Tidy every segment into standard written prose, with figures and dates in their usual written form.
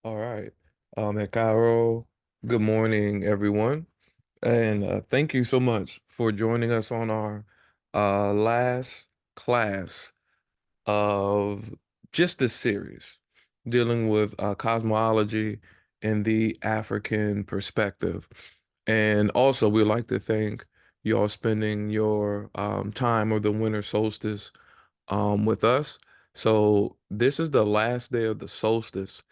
All right. Caro, good morning, everyone. And thank you so much for joining us on our last class of just this series dealing with cosmology and the African perspective. And also, we'd like to thank you all spending your time of the winter solstice with us. So this is the last day of the solstice.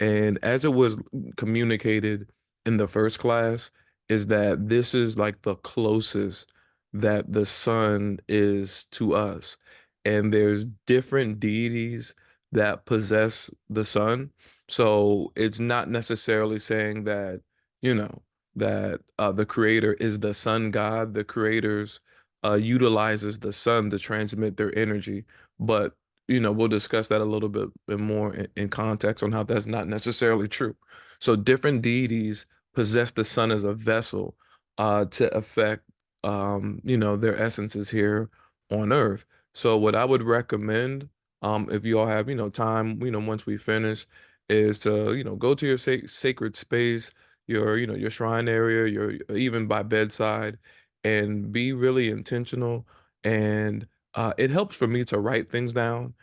And as it was communicated in the first class, is that this is like the closest that the sun is to us. And there's different deities that possess the sun. So it's not necessarily saying that, you know, that the creator is the sun god. The creators utilizes the sun to transmit their energy. But, we'll discuss that a little bit more in context on how that's not necessarily true. So different deities possess the sun as a vessel to affect, their essences here on Earth. So what I would recommend, if you all have, time, once we finish, is to, go to your sacred space, your shrine area, your even by bedside, and be really intentional. And it helps for me to write things down,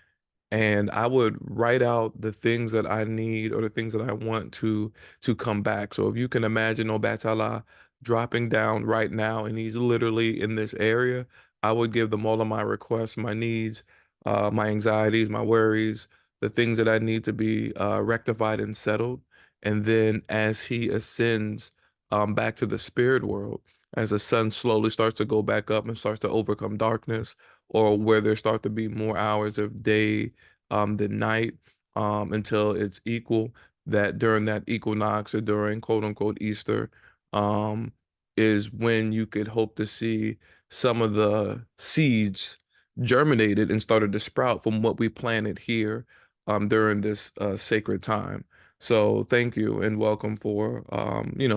and I would write out the things that I need or the things that I want to come back. So if you can imagine Obatala dropping down right now and he's literally in this area, I would give them all of my requests, my needs, my anxieties, my worries, the things that I need to be rectified and settled. And then as he ascends back to the spirit world, as the sun slowly starts to go back up and starts to overcome darkness, or where there start to be more hours of day than night, until it's equal, that during that equinox or during quote unquote Easter, um, is when you could hope to see some of the seeds germinated and started to sprout from what we planted here during this sacred time. So thank you and welcome for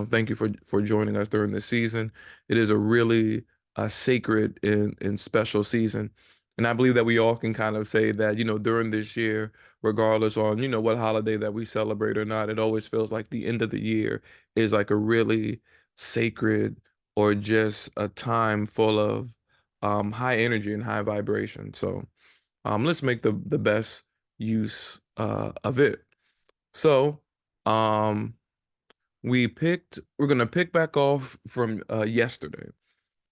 thank you for joining us during this season. It is a really sacred and special season. And I believe that we all can kind of say that, during this year, regardless on, what holiday that we celebrate or not, it always feels like the end of the year is like a really sacred or just a time full of high energy and high vibration. So let's make the best use of it. So um, we're gonna pick back off from yesterday.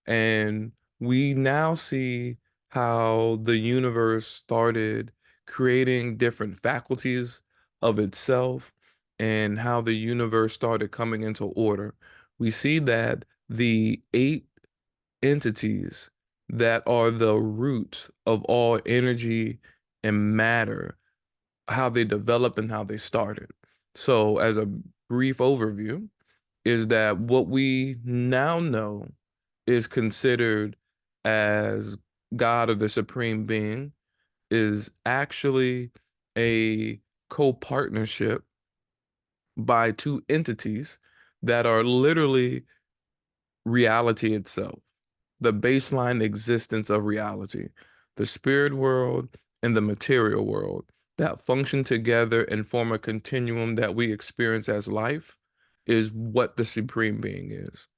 And we now see how the universe started creating different faculties of itself and how the universe started coming into order. We see that the eight entities that are the root of all energy and matter, how they developed and how they started. So, as a brief overview, is that what we now know is considered as God or the supreme being is actually a co-partnership by two entities that are literally reality itself, the baseline existence of reality, the spirit world and the material world that function together and form a continuum that we experience as life is what the supreme being is.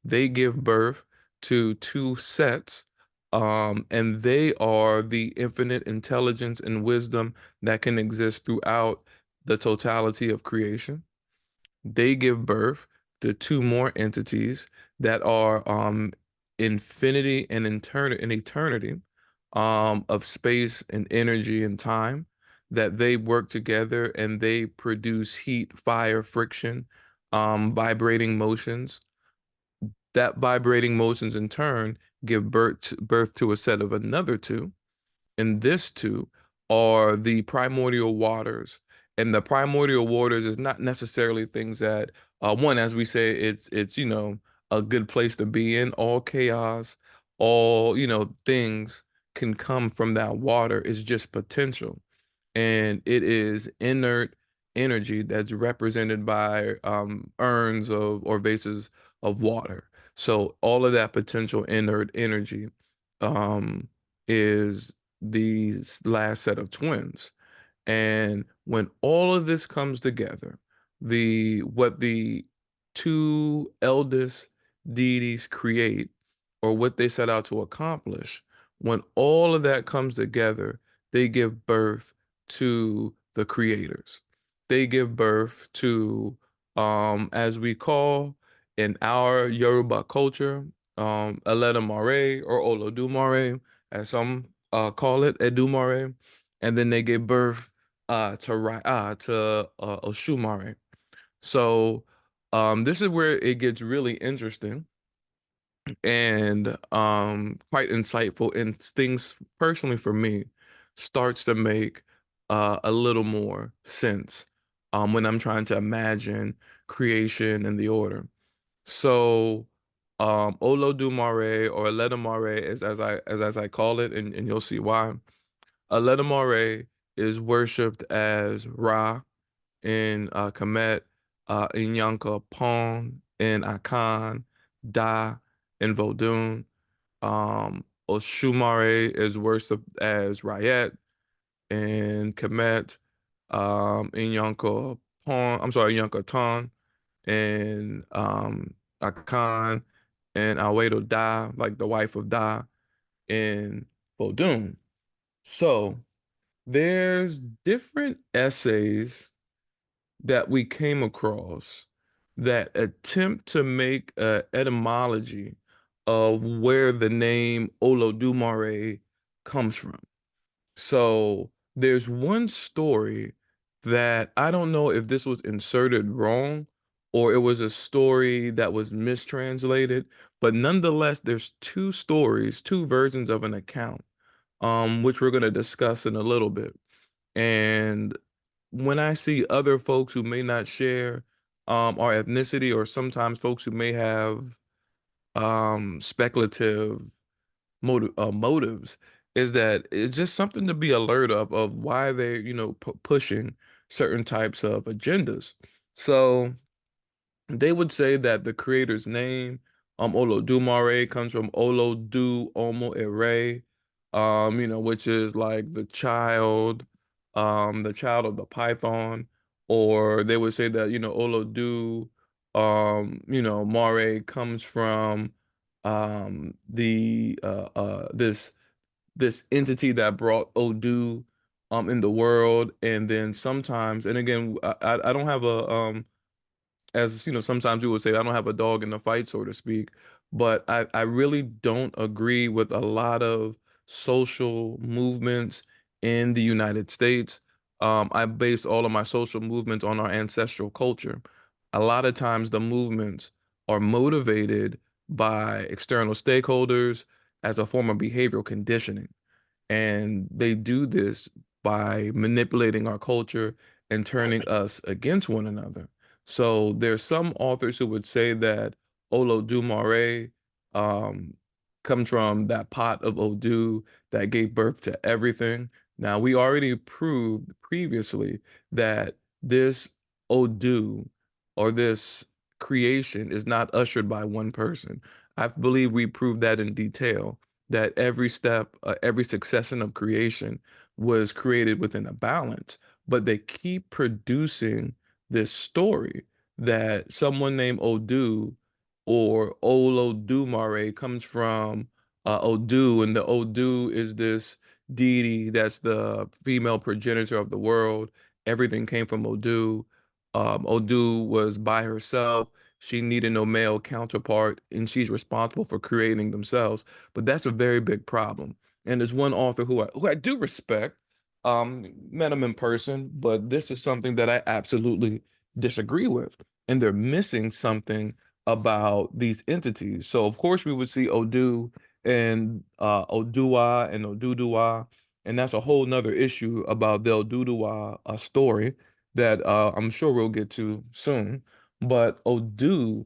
They give birth to two sets, and they are the infinite intelligence and wisdom that can exist throughout the totality of creation. They give birth to two more entities that are infinity and eternity of space and energy and time, that they work together and they produce heat, fire, friction, vibrating motions. That vibrating motions in turn give birth to a set of another two, and this too are the primordial waters. And the primordial waters is not necessarily things that one, as we say, it's a good place to be in. All chaos, all things can come from that water. It's just potential, and it is inert energy that's represented by urns of or vases of water. So all of that potential inert energy is the last set of twins. And when all of this comes together, the what the two eldest deities create or what they set out to accomplish, when all of that comes together, they give birth to the creators. They give birth to, as we call in our Yoruba culture, Eledumare or Olodumare, as some call it, Edumare, and then they give birth to Oshumare. So this is where it gets really interesting and quite insightful, and things personally for me starts to make a little more sense when I'm trying to imagine creation and the order. So Olodumare or Eledumare is as I call it, and you'll see why. Eledumare is worshipped as Ra in Kemet, in Pon, in Akan, Da, in Vodun. Oshumare is worshipped as Ryet in Kemet, in Pon, I'm sorry, Ton, and Akan, and Awedo Da, like the wife of Da, in Vodun. So there's different essays that we came across that attempt to make an etymology of where the name Olodumare comes from. So there's one story that I don't know if this was inserted wrong or it was a story that was mistranslated, but nonetheless, there's two stories, two versions of an account, which we're going to discuss in a little bit. And when I see other folks who may not share our ethnicity, or sometimes folks who may have speculative motives, is that it's just something to be alert of why they're, pushing certain types of agendas. So they would say that the creator's name, Olodumare, comes from Olodu Omo Ere, which is like the child of the python. Or they would say that, Olodu, Mare comes from the this entity that brought Odu in the world. And then sometimes, and again, I don't have a as sometimes we would say, I don't have a dog in the fight, so to speak, but I really don't agree with a lot of social movements in the United States. I base all of my social movements on our ancestral culture. A lot of times the movements are motivated by external stakeholders as a form of behavioral conditioning. And they do this by manipulating our culture and turning us against one another. So there's some authors who would say that Olodumare um, comes from that pot of Odu that gave birth to everything. Now, we already proved previously that this Odu or this creation is not ushered by one person. I believe we proved that in detail, that every step, every succession of creation was created within a balance, but they keep producing this story that someone named Odu or Olodumare comes from Odu, and the Odu is this deity that's the female progenitor of the world. Everything came from Odu. Odu was by herself. She needed no male counterpart, and she's responsible for creating themselves. But that's a very big problem. And there's one author who I do respect, met him in person, but this is something that I absolutely disagree with. And they're missing something about these entities. So of course we would see Odu and Odua and Oduduwa, and that's a whole nother issue about the Oduduwa story that I'm sure we'll get to soon. But Odu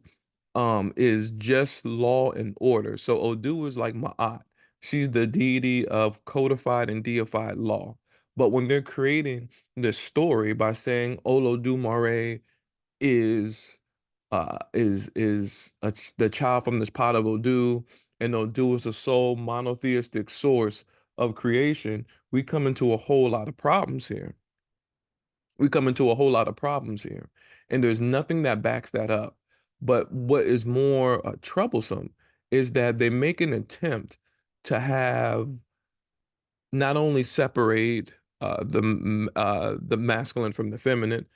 is just law and order. So Odu is like Ma'at. She's the deity of codified and deified law. But when they're creating this story by saying Olodumare is the child from this pot of Odu, and Odu is the sole monotheistic source of creation, we come into a whole lot of problems here. We come into a whole lot of problems here. And there's nothing that backs that up. But what is more troublesome is that they make an attempt to have not only separate the masculine from the feminine,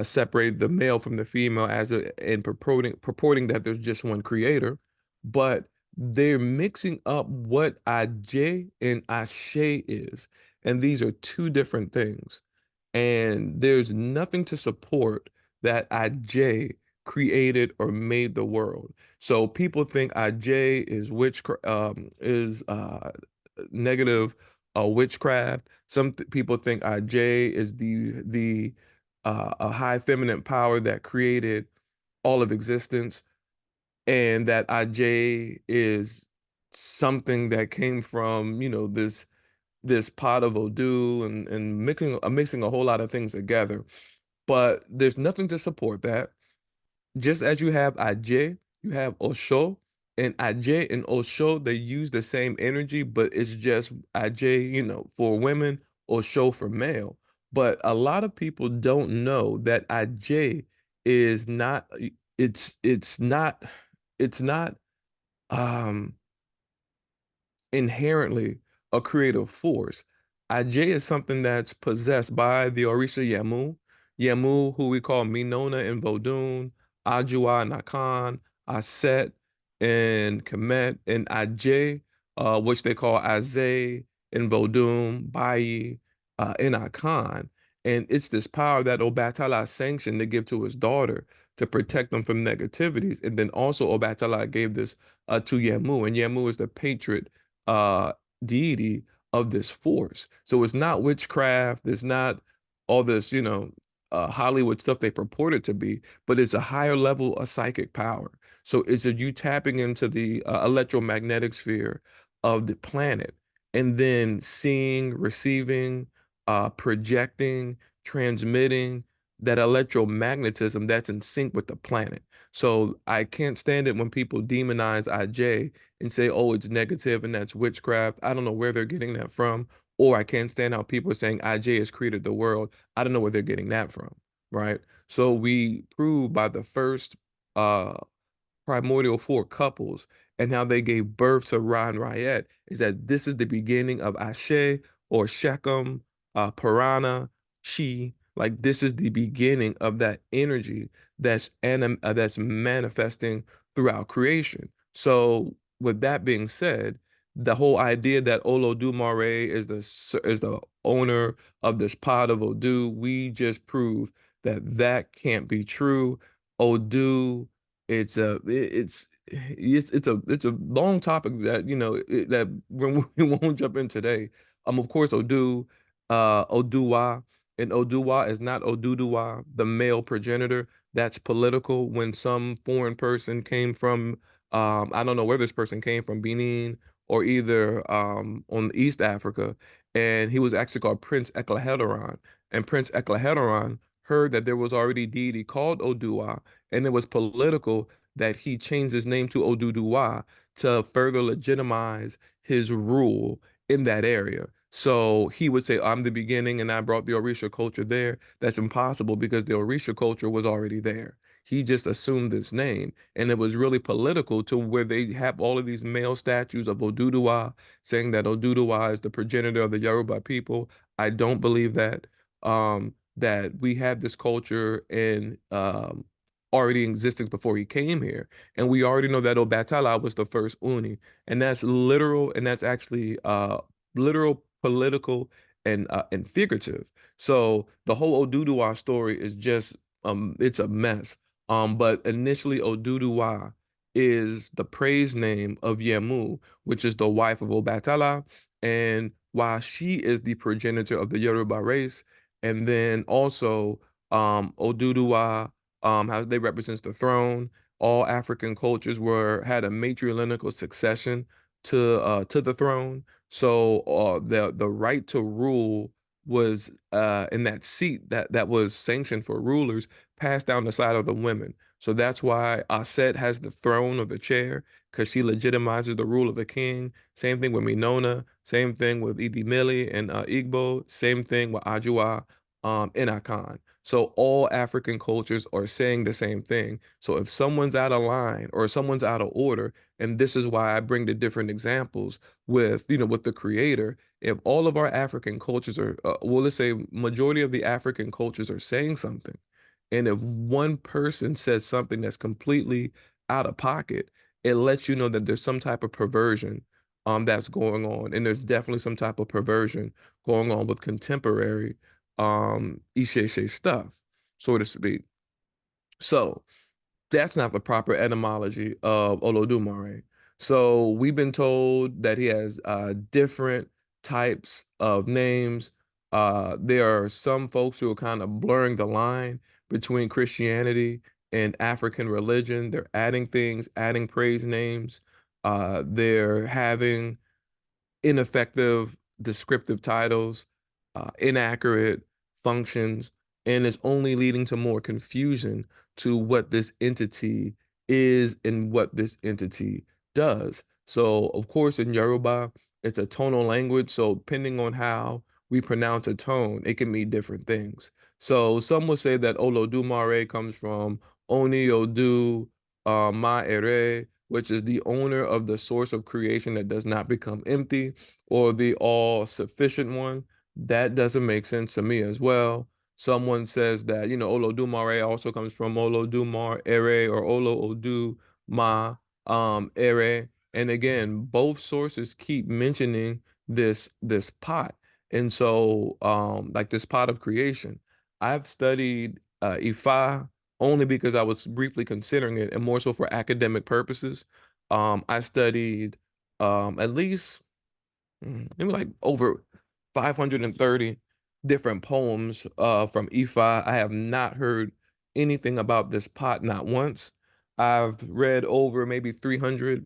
separate the male from the female and purporting that there's just one creator, but they're mixing up what Aj and Ashe is, and these are two different things. And there's nothing to support that Aj created or made the world. So people think Aj is is negative witchcraft. Some people think Aj is the a high feminine power that created all of existence, and that Aj is something that came from, this pot of Odu and mixing a whole lot of things together. But there's nothing to support that. Just as you have Ajay, you have Osho, and Ajay and Osho, they use the same energy, but it's just Ajay, for women, Osho for male. But a lot of people don't know that Ajay is not, it's not um inherently a creative force. Ajay is something that's possessed by the Orisha Yamu, Yamu, who we call Minona in Vodun, Ajua Nakan, Aset, and Kemet, and Ajay, which they call Azay in Vodun, Bayi, in Akan. And it's this power that Obatala sanctioned to give to his daughter to protect them from negativities. And then also Obatala gave this to Yamu, and Yamu is the patron uh deity of this force. So it's not witchcraft, it's not all this, Hollywood stuff they purport it to be, but it's a higher level of psychic power. So it's you tapping into the electromagnetic sphere of the planet and then seeing, receiving, projecting, transmitting that electromagnetism that's in sync with the planet. So I can't stand it when people demonize IJ and say, oh, it's negative and that's witchcraft. I don't know where they're getting that from. Or I can't stand how people are saying IJ has created the world. I don't know where they're getting that from, right? So we prove by the first uh primordial four couples and how they gave birth to Ra and Rayet is that this is the beginning of Ashe or Shechem, Parana, Chi. Like this is the beginning of that energy that's manifesting throughout creation. So with that being said, the whole idea that Olodumare is the owner of this pot of Odu, we just proved that that can't be true. Odu it's a long topic that that when we won't jump in today. Of course, Oduwa, and Oduwa is not Oduduwa, the male progenitor. That's political. When some foreign person came from, I don't know where this person came from, Benin or either on East Africa, and he was actually called Prince Eklaheteron, and Prince Eklaheteron heard that there was already deity called Oduwa, and it was political that he changed his name to Oduduwa to further legitimize his rule in that area. So he would say, I'm the beginning and I brought the Orisha culture there. That's impossible because the Orisha culture was already there. He just assumed this name. And it was really political to where they have all of these male statues of Oduduwa saying that Oduduwa is the progenitor of the Yoruba people. I don't believe that. That we had this culture in already in existence before he came here. And we already know that Obatala was the first Uni. And that's literal, and that's actually literal, political, and figurative. So the whole Oduduwa story is just it's a mess. But initially Oduduwa is the praise name of Yemu, which is the wife of Obatala. And while she is the progenitor of the Yoruba race, and then also Oduduwa, how they represents the throne. All African cultures were had a matrilineal succession to the throne. So the right to rule was in that seat that was sanctioned for rulers passed down the side of the women. So that's why Aset has the throne or the chair because she legitimizes the rule of the king. Same thing with Minona. Same thing with Idimili and Igbo. Same thing with Ajua in Akan. So all African cultures are saying the same thing. So if someone's out of line or someone's out of order, and this is why I bring the different examples with, with the creator, if all of our African cultures are, well, let's say majority of the African cultures are saying something, and if one person says something that's completely out of pocket, it lets you know that there's some type of perversion that's going on. And there's definitely some type of perversion going on with contemporary Isheshe stuff, so to speak. So that's not the proper etymology of Olodumare. So we've been told that he has different types of names. There are some folks who are kind of blurring the line between Christianity and African religion. They're adding things, adding praise names. They're having ineffective descriptive titles, inaccurate functions, and it's only leading to more confusion to what this entity is and what this entity does. So, of course, in Yoruba, it's a tonal language. So, depending on how we pronounce a tone, it can mean different things. So, some will say that Olodumare comes from Oni Odu Ma Ere, which is the owner of the source of creation that does not become empty, or the all sufficient one. That doesn't make sense to me as well. Someone says that, Olodumare also comes from Olodumare Ere or Olo Odu Ma Ere. And again, both sources keep mentioning this pot. And so like this pot of creation. I've studied Ifa only because I was briefly considering it and more so for academic purposes. I studied at least maybe like over 530 different poems from Ifa. I have not heard anything about this pot, not once. I've read over maybe 300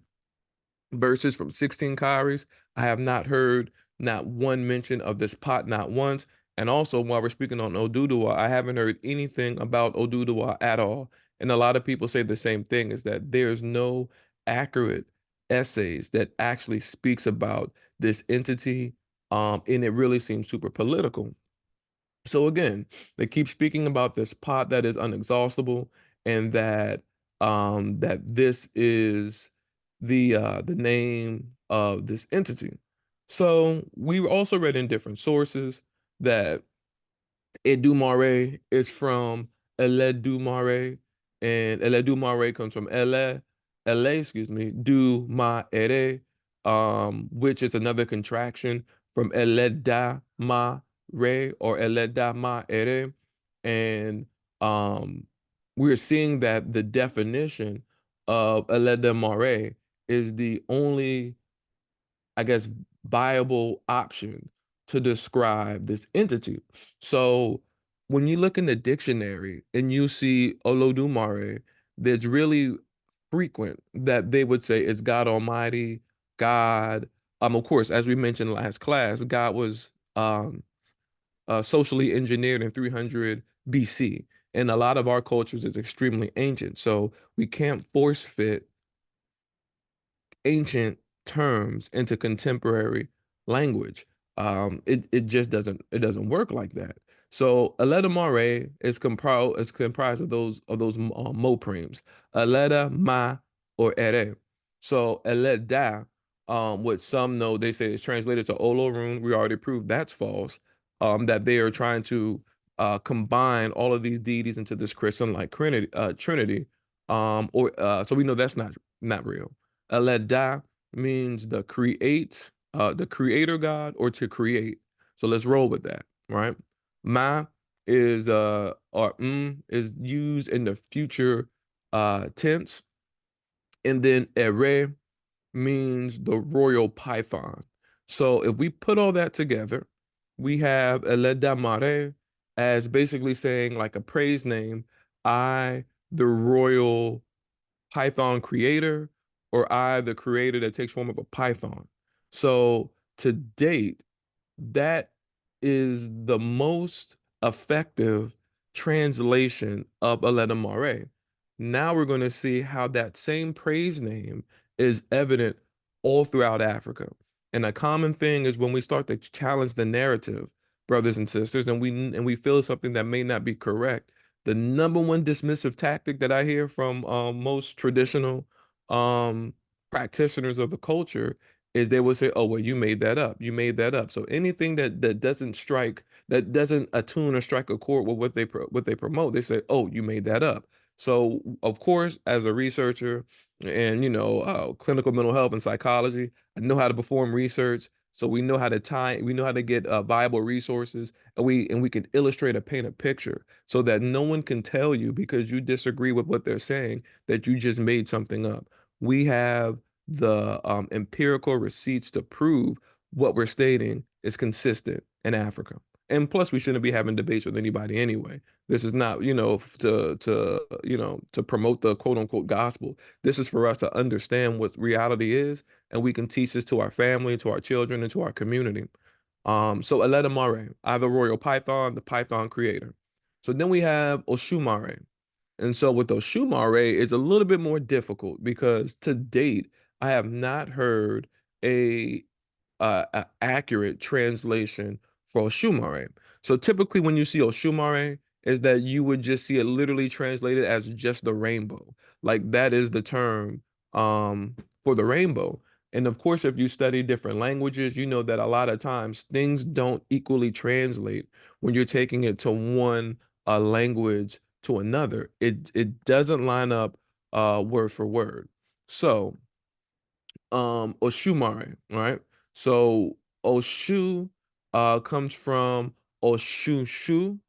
verses from 16 Kyries. I have not heard not one mention of this pot, not once. And also, while we're speaking on Oduduwa, I haven't heard anything about Oduduwa at all. And a lot of people say the same thing, is that there's no accurate essays that actually speaks about this entity. And it really seems super political. So again, they keep speaking about this pot that is unexhaustible, and that this is the name of this entity. So we also read in different sources that Edumare is from Eledumare, and Eledumare comes from excuse me, du ma ere, which is another contraction from Eleda ma re or Eleda ma ere. And we're seeing that the definition of Eleda mare is the only, I guess, viable option to describe this entity. So when you look in the dictionary and you see Olodumare, there's really frequent that they would say it's God Almighty, God. Of course, as we mentioned last class, God was socially engineered in 300 BC, and a lot of our cultures is extremely ancient. So we can't force fit ancient terms into contemporary language. It just doesn't work like that. So a letter mare is comprised of those moprimes, a letter ma or ere. So eleda, what some know, they say it's translated to Olorun. We already proved that's false. That they are trying to combine all of these deities into this Christian-like Trinity. Or so we know that's not real. Eleda means the creator God, or to create. So let's roll with that, right? Ma is or is used in the future tense, and then ere means the royal python. So if we put all that together, we have Eledamare as basically saying like a praise name, I, the royal Python creator, or I, the creator that takes form of a Python. So to date, that is the most effective translation of Aleta Mare. Now we're going to see how that same praise name is evident all throughout Africa. And a common thing is when we start to challenge the narrative brothers and sisters, and we feel something that may not be correct, the number one dismissive tactic that I hear from most traditional um, practitioners of the culture is they will say, "Oh, well, you made that up. You made that up." So anything that doesn't strike, that doesn't attune or strike a chord with what they promote, they say, "Oh, you made that up." So, of course, as a researcher and clinical mental health and psychology, I know how to perform research. So we know how to get viable resources, and we can illustrate or paint a picture so that no one can tell you because you disagree with what they're saying that you just made something up. We have the empirical receipts to prove what we're stating is consistent in Africa. And plus, we shouldn't be having debates with anybody anyway. This is not, to promote the quote unquote gospel. This is for us to understand what reality is, and we can teach this to our family, to our children, and to our community. So Eledamare, either royal python, the python creator. So then we have Oshumare. And so with Oshumare, it's a little bit more difficult because to date, I have not heard a accurate translation for Oshumare. So typically when you see Oshumare is that you would just see it literally translated as just the rainbow. Like that is the term for the rainbow. And of course, if you study different languages, you know that a lot of times things don't equally translate when you're taking it to one language to another. It doesn't line up word for word. So Oshumare, right? So Oshu comes from Oshushu,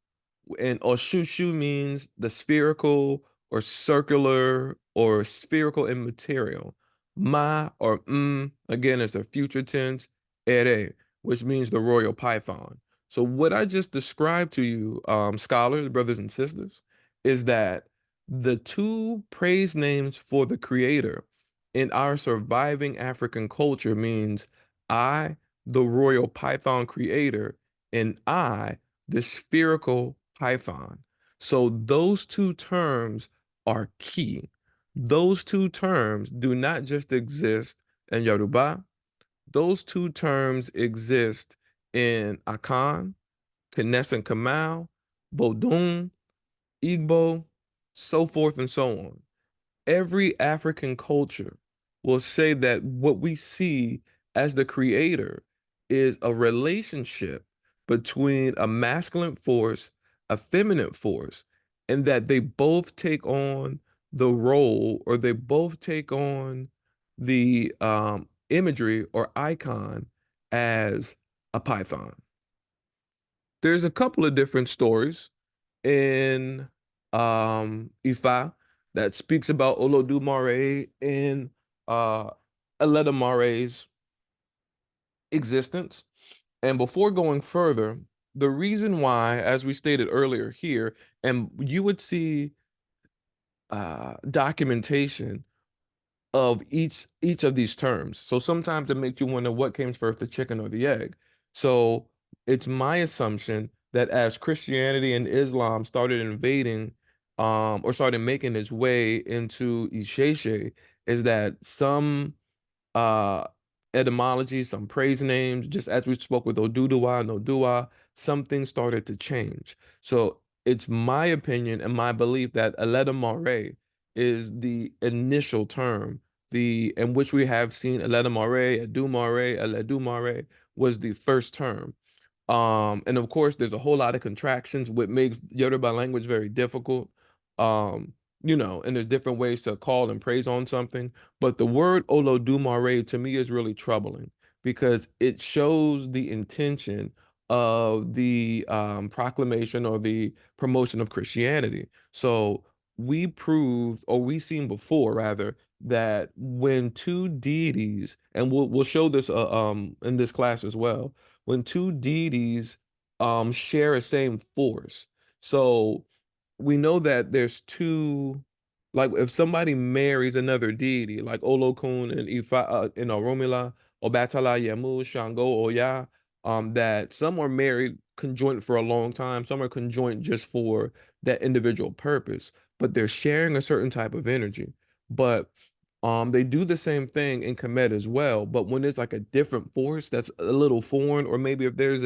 and Oshushu means the spherical or circular or spherical in material. Ma or again is the future tense, ere, which means the royal python. So what I just described to you, scholars, brothers and sisters, is that the two praise names for the creator in our surviving African culture means I, the royal python creator, and I, the spherical python. So those two terms are key. Those two terms do not just exist in Yoruba. Those two terms exist in Akan, Kines and Kamal, Bodun, Igbo, so forth and so on. Every African culture will say that what we see as the creator is a relationship between a masculine force, a feminine force, and that they both take on the role or they both take on the imagery or icon as a python. There's a couple of different stories in Ifa that speaks about Olodumare and Eledomare's existence. And before going further, the reason why, as we stated earlier here, and you would see documentation of each of these terms. So sometimes it makes you wonder what came first, the chicken or the egg. So it's my assumption that as Christianity and Islam started invading or started making its way into Isheshe, is that some uh etymology, some praise names, just as we spoke with Oduduwa and Odua, some things started to change. So it's my opinion and my belief that Eledamare is the initial term, the in which we have seen Eledamare, Edumare, Eledumare was the first term. And of course, there's a whole lot of contractions, which makes Yoruba language very difficult. Um, and there's different ways to call and praise on something. But the word Olodumare to me is really troubling because it shows the intention of the proclamation or the promotion of Christianity. So we proved, or we seen before rather, that when two deities, and we'll show this in this class as well, when two deities share a same force. So we know that there's two, like if somebody marries another deity, like Olokun and Ifa in Oromila, Obatala, Yamu, Shango, Oya, that some are married conjoint for a long time, some are conjoint just for that individual purpose, but they're sharing a certain type of energy. But they do the same thing in Kemet as well, but when it's like a different force that's a little foreign, or maybe if there's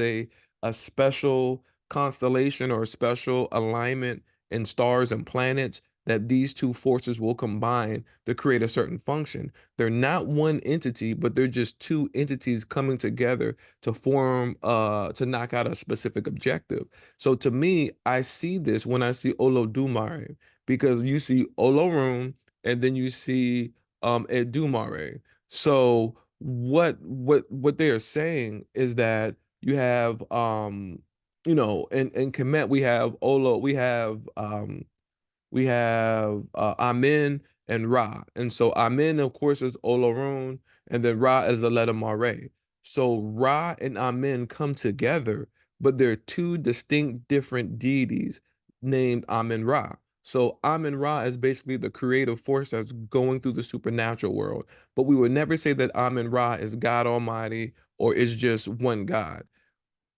a special constellation or a special alignment in stars and planets that these two forces will combine to create a certain function. They're not one entity, but they're just two entities coming together to form to knock out a specific objective. So to me, I see this when I see Olodumare, because you see Olorun and then you see Edumare. So what they are saying is that you have in Kemet we have Amen and Ra. And so Amen, of course, is Olorun, and then Ra is the letter Mare. So Ra and Amen come together, but they're two distinct different deities named Amen Ra. So Amen Ra is basically the creative force that's going through the supernatural world. But we would never say that Amen Ra is God Almighty or is just one God.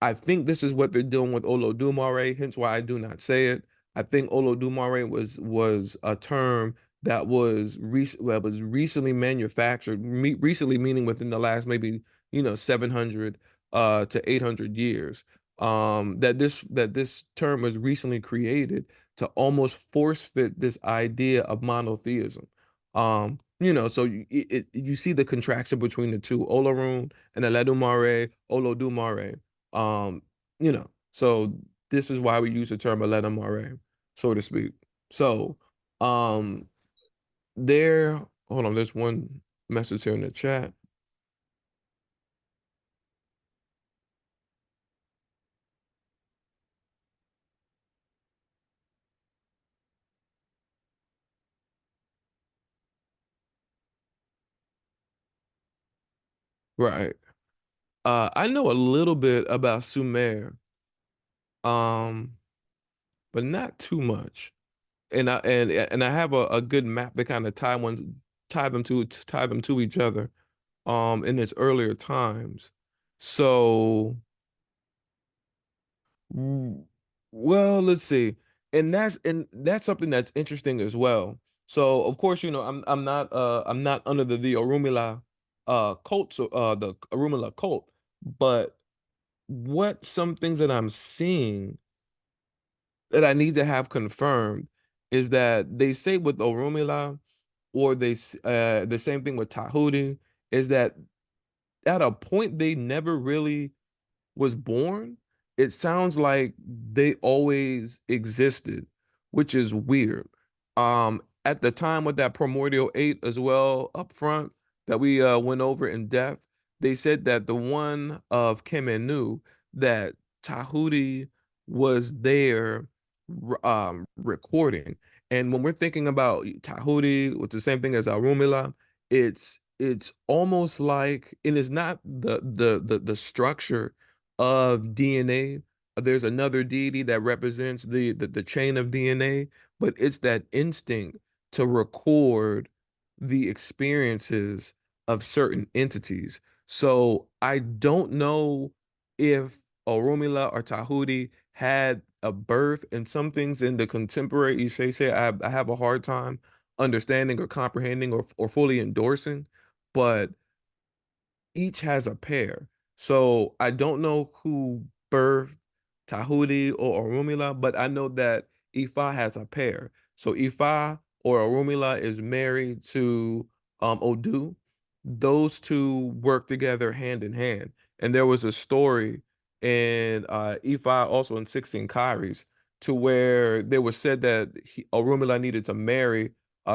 I think this is what they're doing with Olodumare, hence why I do not say it. I think Olodumare was a term that was recently manufactured, recently meaning within the last maybe 700 to 800 years. That this term was recently created to almost force fit this idea of monotheism. So you see the contraction between the two, Olorun and Eledumare, Olodumare. So this is why we use the term Eledumare, so to speak. So, um, there, hold on, there's one message here in the chat. Right. I know a little bit about Sumer, um, but not too much. And I have a good map to kind of tie them to each other in its earlier times. So Mm, well, let's see. And that's something that's interesting as well. So of course, I'm not under the Orumila cult, so the Orumila cult, but what some things that I'm seeing that I need to have confirmed is that they say with Orumila, or the same thing with Tahuti, is that at a point they never really was born, it sounds like they always existed, which is weird. At the time with that primordial eight as well up front that we went over in depth, they said that the one of Kemenu, that Tahuti was there recording. And when we're thinking about Tahuti, which is the same thing as Arumila, it's almost like, and it's not the structure of DNA. There's another deity that represents the chain of DNA, but it's that instinct to record the experiences of certain entities. So I don't know if Oromila or Tahuti had a birth, and some things in the contemporary Ishese I have a hard time understanding or comprehending or fully endorsing, but each has a pair. So I don't know who birthed Tahuti or Orumila, but I know that Ifa has a pair. So Ifa or Orumila is married to Odu. Those two work together hand in hand. And there was a story in Ifa, also in 16 Kairis, to where there was said that Orumila needed to marry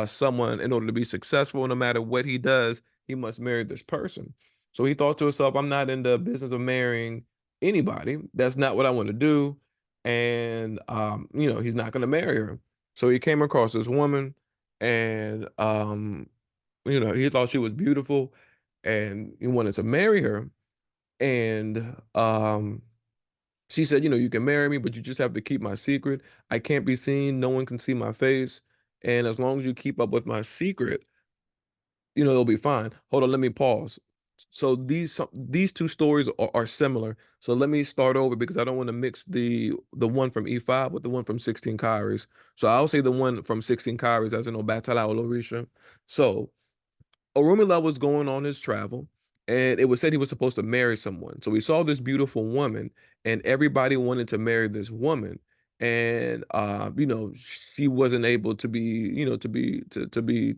someone in order to be successful. No matter what he does, he must marry this person. So he thought to himself, I'm not in the business of marrying anybody. That's not what I want to do. And he's not gonna marry her. So he came across this woman, and he thought she was beautiful and he wanted to marry her. And she said, you can marry me, but you just have to keep my secret. I can't be seen, no one can see my face. And as long as you keep up with my secret, it'll be fine. Hold on, let me pause. So these two stories are similar. So let me start over because I don't want to mix the one from E5 with the one from 16 Kairos. So I'll say the one from 16 Kairos as in Obatala Olorisha. So Oromila was going on his travel, and it was said he was supposed to marry someone. So he saw this beautiful woman, and everybody wanted to marry this woman. And she wasn't able to be, to be,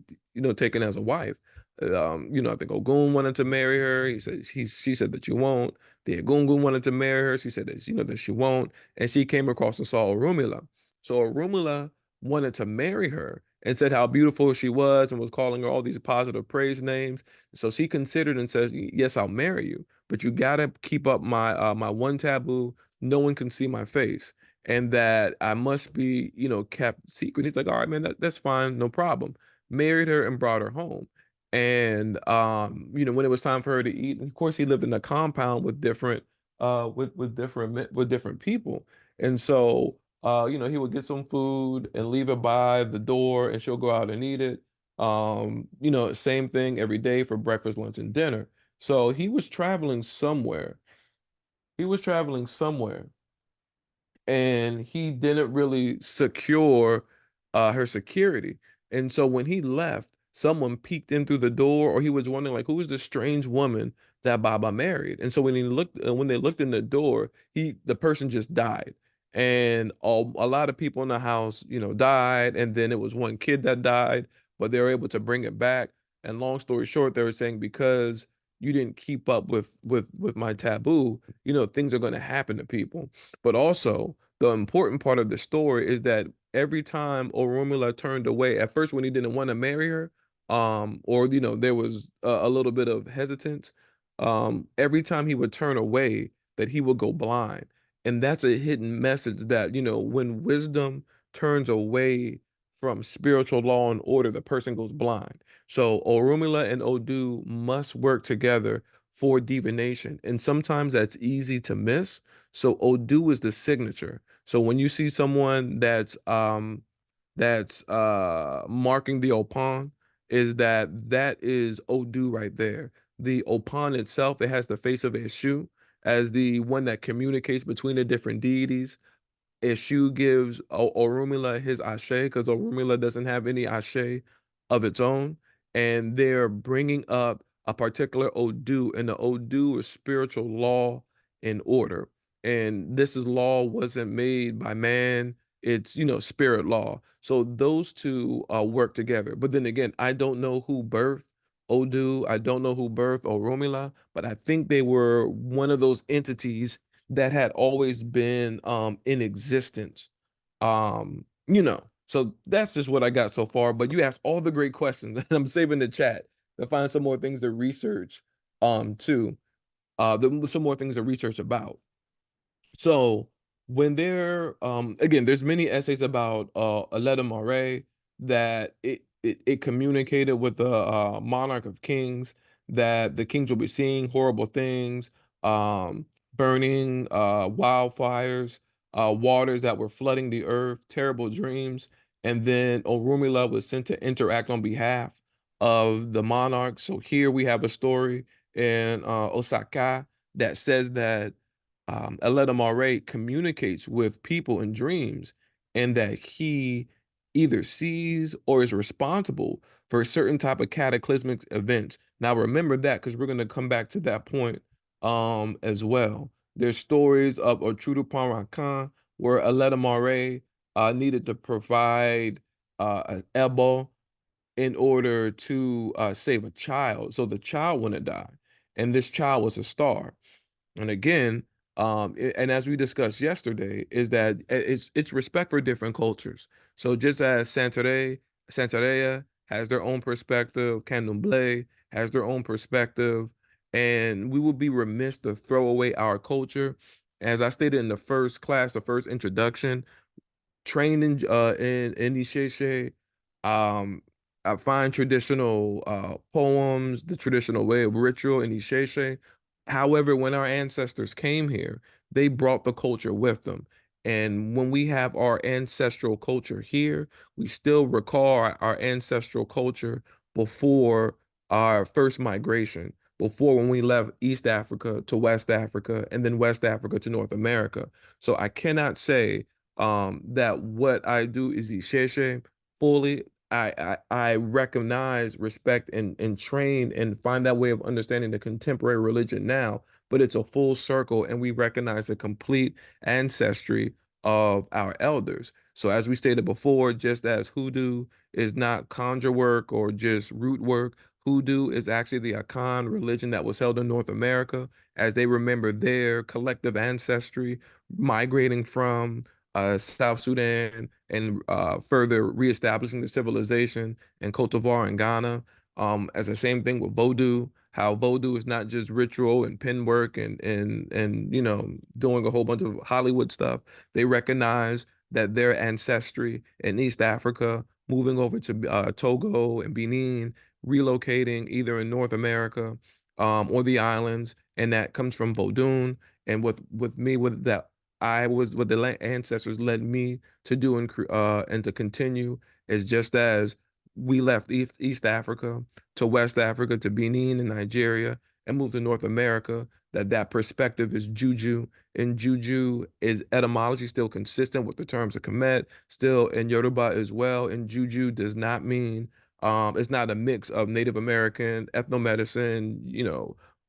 taken as a wife. I think Ogun wanted to marry her. She said that you won't. The Egungun wanted to marry her. She said that that she won't. And she came across and saw Orunmila. So Orunmila wanted to marry her and said how beautiful she was and was calling her all these positive praise names. So she considered and says, "Yes, I'll marry you, but you gotta keep up my one taboo. No one can see my face, and that I must be, kept secret." He's like, "All right, man, that's fine, no problem." Married her and brought her home. And when it was time for her to eat, of course, he lived in a compound with different with different people, and so he would get some food and leave it by the door, and she'll go out and eat it. Same thing every day for breakfast, lunch, and dinner. So he was traveling somewhere. He was traveling somewhere, and he didn't really secure her security. And so when he left, someone peeked in through the door, or he was wondering like, who is this strange woman that Baba married? And so when they looked in the door, the person just died, and a lot of people in the house, died, and then it was one kid that died, but they were able to bring it back. And long story short, they were saying because you didn't keep up with my taboo, things are going to happen to people. But also, the important part of the story is that every time Orunmila turned away, at first when he didn't want to marry her, or there was a little bit of hesitance, every time he would turn away, that he would go blind. And that's a hidden message that, when wisdom turns away from spiritual law and order, the person goes blind. So Orunmila and Odu must work together for divination. And sometimes that's easy to miss. So Odu is the signature. So when you see someone that's marking the Opon, that is Odu right there. The Opon itself, it has the face of Eshu as the one that communicates between the different deities. Eshu gives Orunmila his ashe because Orunmila doesn't have any ashe of its own, and they're bringing up a particular Odu, and the Odu is spiritual law and order. And this is law wasn't made by man; it's spirit law. So those two work together. But then again, I don't know who birthed Odu. I don't know who birthed Orunmila, but I think they were one of those entities that had always been in existence. So that's just what I got so far. But you asked all the great questions, and I'm saving the chat to find some more things to research too. Some more things to research about. So when again, there's many essays about Aleta Moray that it communicated with the monarch of kings that the kings will be seeing horrible things, burning wildfires, waters that were flooding the earth, terrible dreams, and then Orunmila was sent to interact on behalf of the monarch. So here we have a story in Osaka that says that Eledamare communicates with people in dreams, and that he either sees or is responsible for a certain type of cataclysmic events. Now remember that because we're going to come back to that point as well. There's stories of Otrudu Khan where Eledamare needed to provide an ebo in order to save a child. So the child wouldn't die, and this child was a star. And again, and as we discussed yesterday, is that it's respect for different cultures. So just as Santeria has their own perspective, Candomblé has their own perspective, and we would be remiss to throw away our culture. As I stated in the first class, the first introduction, trained in Isheshe. Um, I find traditional poems, the traditional way of ritual in Isheshe. However, when our ancestors came here, they brought the culture with them. And when we have our ancestral culture here, we still recall our ancestral culture before our first migration, before when we left East Africa to West Africa and then West Africa to North America. So I cannot say that what I do is Isheshe fully. I recognize, respect, and train and find that way of understanding the contemporary religion now, but it's a full circle, and we recognize the complete ancestry of our elders. So as we stated before, just as hoodoo is not conjure work or just root work, hoodoo is actually the Akan religion that was held in North America as they remember their collective ancestry migrating from South Sudan and further reestablishing the civilization in Cote d'Ivoire and Ghana. As the same thing with Vodou, how Vodou is not just ritual and pen work and doing a whole bunch of Hollywood stuff. They recognize that their ancestry in East Africa, moving over to Togo and Benin, relocating either in North America or the islands, and that comes from Vodun. And with me with that I was what the ancestors led me to do and to continue is just as we left East Africa to West Africa to Benin and Nigeria and moved to North America, that perspective is juju, and juju is etymology still consistent with the terms of Kemet, still in Yoruba as well, and juju does not mean it's not a mix of Native American ethnomedicine,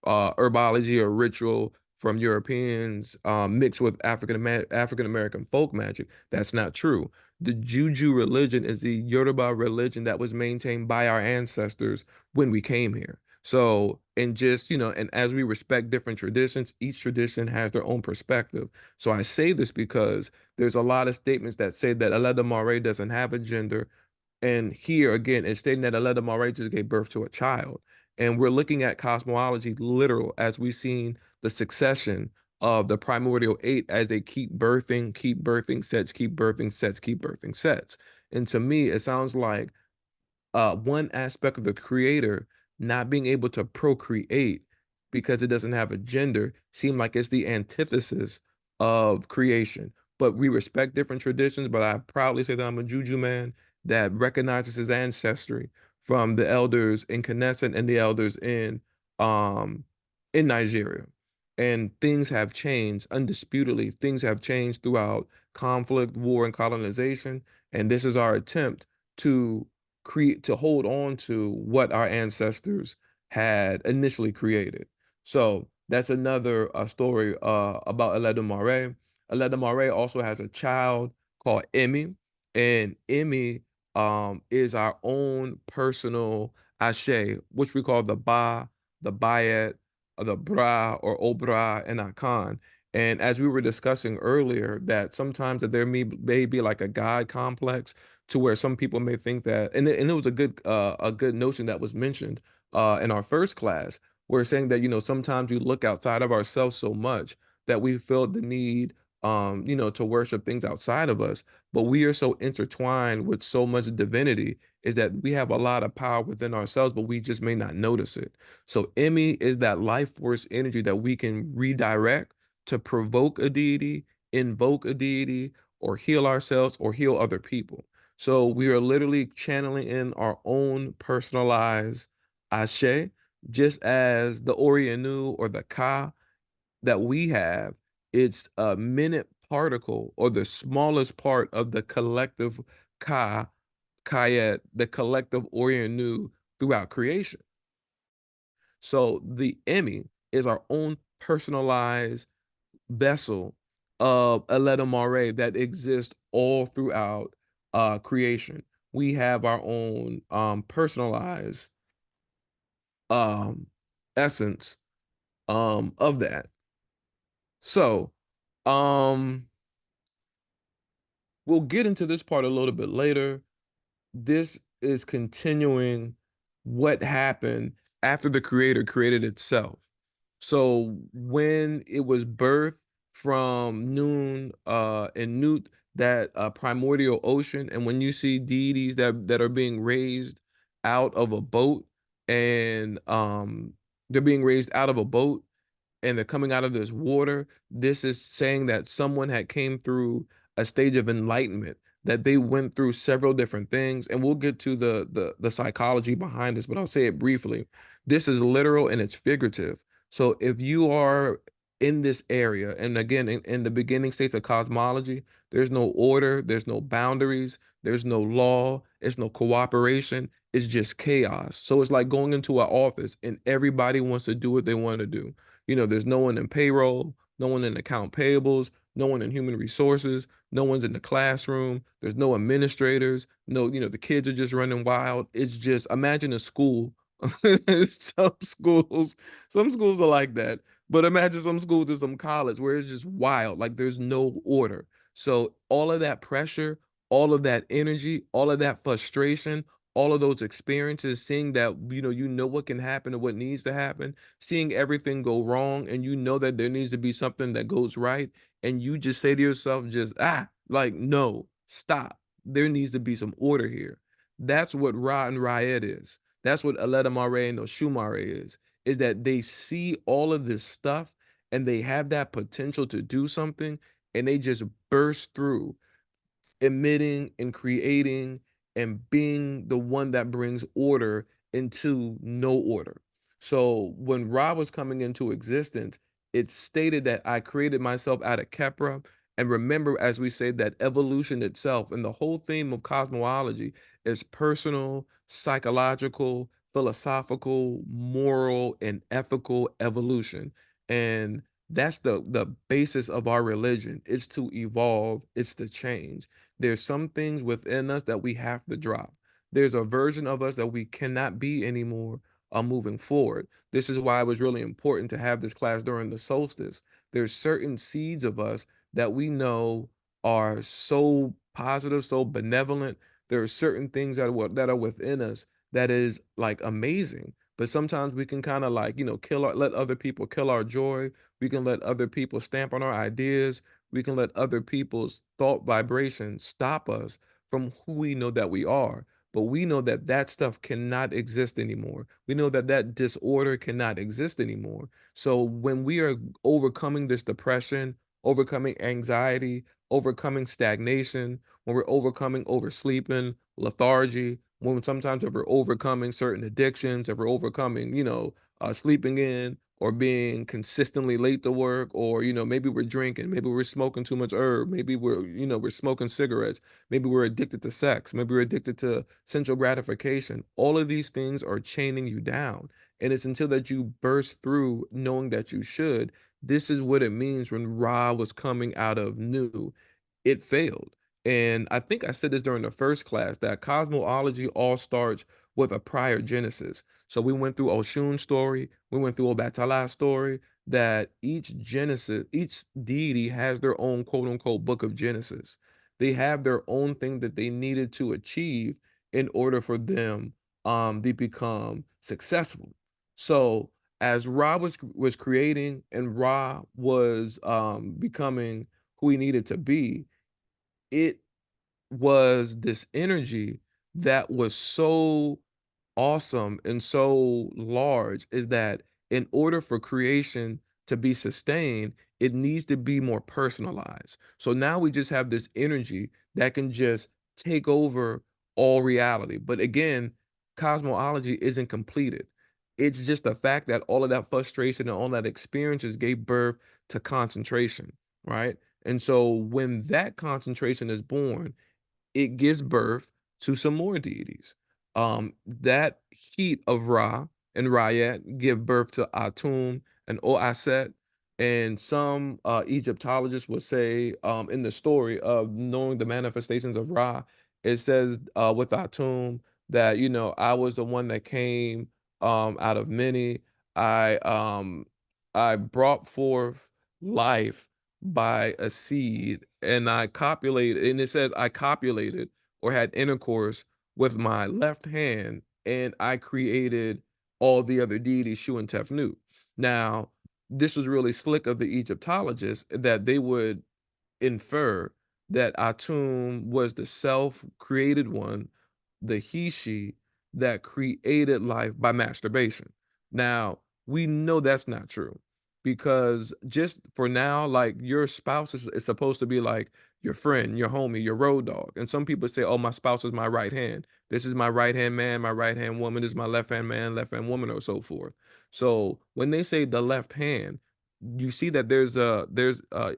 herbology or ritual from Europeans mixed with African American folk magic. That's not true. The Juju religion is the Yoruba religion that was maintained by our ancestors when we came here. So, and just, and as we respect different traditions, each tradition has their own perspective. So I say this because there's a lot of statements that say that Aleda Mare doesn't have a gender, and here again, it's stating that Aleda Mare just gave birth to a child. And we're looking at cosmology literal as we've seen the succession of the primordial eight as they keep birthing sets, keep birthing sets, keep birthing sets. And to me, it sounds like one aspect of the creator not being able to procreate because it doesn't have a gender seem like it's the antithesis of creation. But we respect different traditions, but I proudly say that I'm a Juju man that recognizes his ancestry from the elders in Knesset and the elders um in Nigeria. And things have changed, undisputedly, things have changed throughout conflict, war, and colonization. And this is our attempt to create to hold on to what our ancestors had initially created. So that's another story about Eledumare. Eledumare also has a child called Emmy, and Emmy is our own personal Ashe, which we call the Ba, the Bayet, or the Bra or Obra and Akan. And as we were discussing earlier, that sometimes that there may be like a God complex to where some people may think that, and it was a good notion that was mentioned in our first class. We're saying that sometimes we look outside of ourselves so much that we feel the need to worship things outside of us, but we are so intertwined with so much divinity is that we have a lot of power within ourselves, but we just may not notice it. So Emmy is that life force energy that we can redirect to provoke a deity, invoke a deity, or heal ourselves or heal other people. So we are literally channeling in our own personalized Ashe, just as the Orienu or the Ka that we have, it's a minute particle or the smallest part of the collective Ka, Kayet, the collective Orienu throughout creation. So the Emmy is our own personalized vessel of Aleta Mare that exists all throughout creation. We have our own personalized um essence of that. So um we'll get into this part a little bit later. This is continuing what happened after the creator created itself. So when it was birthed from Noon and Newt, that primordial ocean, and when you see deities that are being raised out of a boat, and they're being raised out of a boat and they're coming out of this water, this is saying that someone had came through a stage of enlightenment, that they went through several different things, and we'll get to the psychology behind this, but I'll say it briefly. This is literal and it's figurative. So if you are in this area. And again, in the beginning states of cosmology, there's no order, there's no boundaries, there's no law, it's no cooperation, it's just chaos. So it's like going into an office and everybody wants to do what they want to do. There's no one in payroll, no one in account payables, no one in human resources, no one's in the classroom, there's no administrators, no, the kids are just running wild. It's just imagine a school. some schools, some schools are like that, but imagine some schools or some college where it's just wild, like there's no order. So all of that pressure, all of that energy, all of that frustration, all of those experiences, seeing that you know what can happen and what needs to happen, seeing everything go wrong, and you know that there needs to be something that goes right, and you just say to yourself, just like no, stop. There needs to be some order here. That's what Ra and Rayet is. That's what Aleta Mare and Oshumare is that they see all of this stuff and they have that potential to do something and they just burst through emitting and creating and being the one that brings order into no order. So when Ra was coming into existence, it stated that I created myself out of Kepra. And remember, as we say, that evolution itself and the whole theme of cosmology is personal, psychological, philosophical, moral, and ethical evolution. And that's the basis of our religion. It's to evolve, it's to change. There's some things within us that we have to drop. There's a version of us that we cannot be anymore moving forward. This is why it was really important to have this class during the solstice. There's certain seeds of us that we know are so positive, so benevolent. There are certain things that are within us that is like amazing. But sometimes we can kind of like, let other people kill our joy. We can let other people stamp on our ideas. We can let other people's thought vibrations stop us from who we know that we are. But we know that that stuff cannot exist anymore. We know that that disorder cannot exist anymore. So when we are overcoming this depression, overcoming anxiety, overcoming stagnation, when we're overcoming oversleeping, lethargy, when sometimes if we're overcoming certain addictions, if we're overcoming, sleeping in, or being consistently late to work, or maybe we're drinking, maybe we're smoking too much herb, maybe we're smoking cigarettes, maybe we're addicted to sex, maybe we're addicted to sensual gratification. All of these things are chaining you down, and it's until that you burst through knowing that you should. This is what it means when Ra was coming out of new. It failed. And I think I said this during the first class that cosmology all starts with a prior genesis. So we went through Oshun's story, we went through Obatala's story, that each Genesis, each deity has their own quote unquote book of Genesis. They have their own thing that they needed to achieve in order for them to become successful. So as Ra was creating and Ra was becoming who he needed to be, it was this energy that was so awesome and so large, is that in order for creation to be sustained, it needs to be more personalized. So now we just have this energy that can just take over all reality. But again, cosmology isn't completed. It's just the fact that all of that frustration and all that experiences gave birth to concentration, right? And so when that concentration is born, it gives birth to some more deities. That heat of Ra and Rayet give birth to Atum and Oaset. And some Egyptologists would say in the story of knowing the manifestations of Ra, it says with Atum that, I was the one that came out of many. I I brought forth life by a seed, and I copulated, and it says I copulated or had intercourse with my left hand, and I created all the other deities, Shu and Tefnut. Now, this was really slick of the Egyptologists that they would infer that Atum was the self-created one, the he she that created life by masturbation. Now, we know that's not true because just for now, like your spouse is supposed to be like your friend, your homie, your road dog. And some people say, oh, my spouse is my right hand. This is my right hand man, my right hand woman. This is my left hand man, left hand woman, or so forth. So when they say the left hand, you see that there's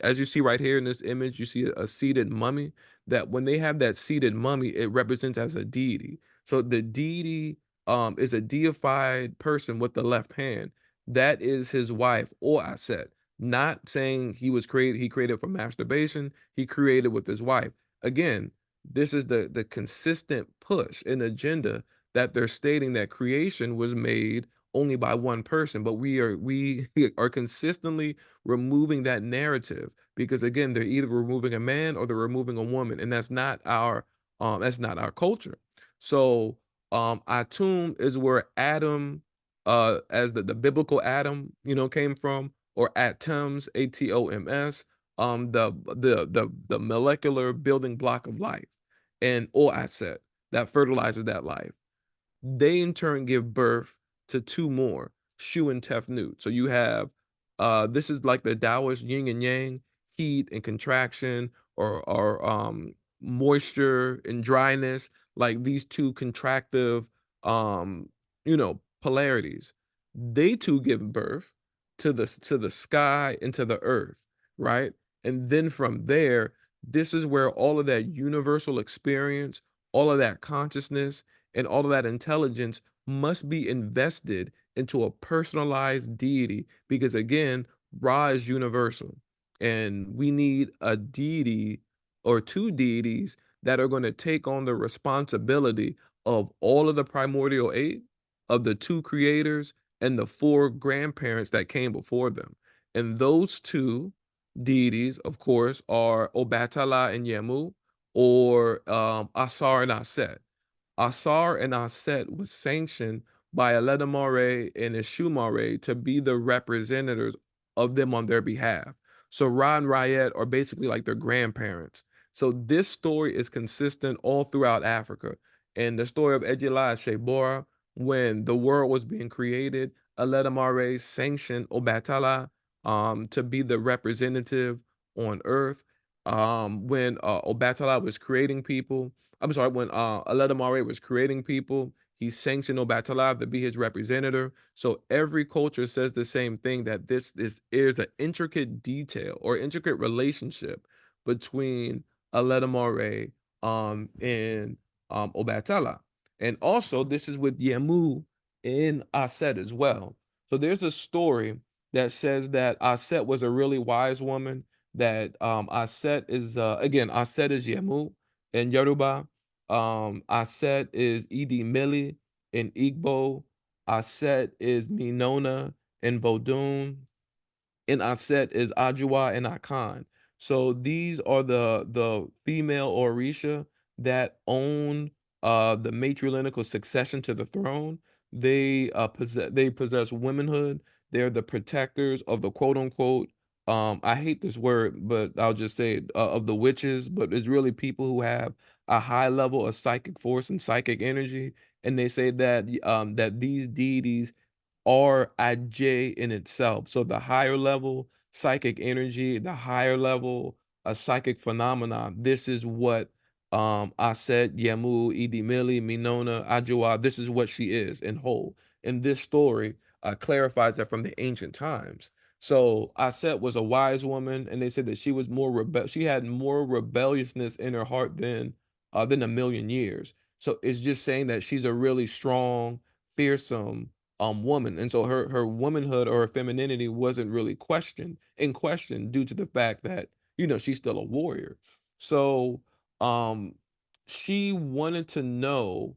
as you see right here in this image, you see a seated mummy. That when they have that seated mummy, it represents as a deity. So the deity is a deified person with the left hand. That is his wife or Aset. Not saying he created for masturbation, he created with his wife. Again, this is the consistent push and agenda that they're stating that creation was made only by one person, but we are consistently removing that narrative because again, they're either removing a man or they're removing a woman, and that's not our culture. So Atum is where Adam, as the biblical Adam, came from, or atoms, atoms, the molecular building block of life, and or asset that fertilizes that life. They in turn give birth to two more, Shu and Tefnut. So you have this is like the Taoist yin and yang, heat and contraction, or moisture and dryness, like these two contractive polarities. They two give birth to the sky and to the earth, right? And then from there, this is where all of that universal experience, all of that consciousness, and all of that intelligence must be invested into a personalized deity because again, Ra is universal, and we need a deity or two deities that are going to take on the responsibility of all of the primordial eight, of the two creators, and the four grandparents that came before them. And those two deities, of course, are Obatala and Yemu, or Asar and Aset. Asar and Aset was sanctioned by Aledamare and Ishumare to be the representatives of them on their behalf. So Ra and Rayet are basically like their grandparents. So this story is consistent all throughout Africa. And the story of Ejila Shebora, when the world was being created, Aledamare sanctioned Obatala to be the representative on earth. When Obatala was creating people, I'm sorry, when Aledamare was creating people, he sanctioned Obatala to be his representative. So every culture says the same thing, that this is an intricate detail or intricate relationship between Aledamare and Obatala. And also, this is with Yemu in Aset as well. So there's a story that says that Aset was a really wise woman. That Aset is again, Aset is Yemu in Yoruba. Aset is Idi Mili in Igbo. Aset is Minona in Vodun, and Aset is Ajua and Akan. So these are the female Orisha that own the matrilineal succession to the throne. They possess womanhood. They're the protectors of the quote unquote, I hate this word, but I'll just say it, of the witches, but it's really people who have a high level of psychic force and psychic energy. And they say that that these deities are Aj in itself. So the higher level psychic energy, the higher level psychic phenomenon, this is what Aset, Yamu, Idimili, Minona, Ajua, this is what she is in whole. And this story clarifies that from the ancient times. So Aset was a wise woman, and they said that she was she had more rebelliousness in her heart than a million years. So it's just saying that she's a really strong, fearsome woman. And so her womanhood or her femininity wasn't really in question due to the fact that, she's still a warrior. So um she wanted to know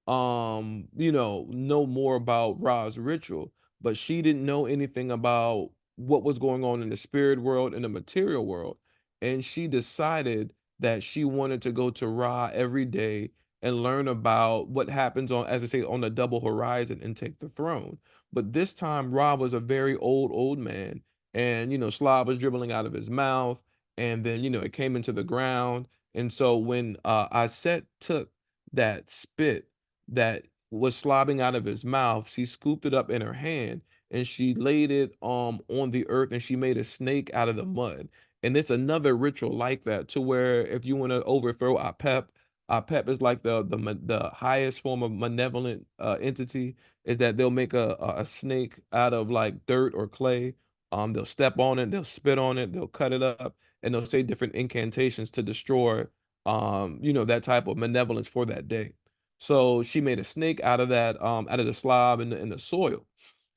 more about Ra's ritual, but she didn't know anything about what was going on in the spirit world and the material world. And she decided that she wanted to go to Ra every day and learn about what happens on, as I say, on the double horizon and take the throne. But this time, Ra was a very old man, and slob was dribbling out of his mouth, and then it came into the ground. And so when Aset took that spit that was slobbing out of his mouth, she scooped it up in her hand and she laid it on the earth, and she made a snake out of the mud. And it's another ritual like that, to where if you want to overthrow Apep is like the highest form of malevolent entity, is that they'll make a snake out of like dirt or clay, They'll step on it, they'll spit on it, they'll cut it up, and they'll say different incantations to destroy, that type of malevolence for that day. So she made a snake out of that, out of the slob in the soil.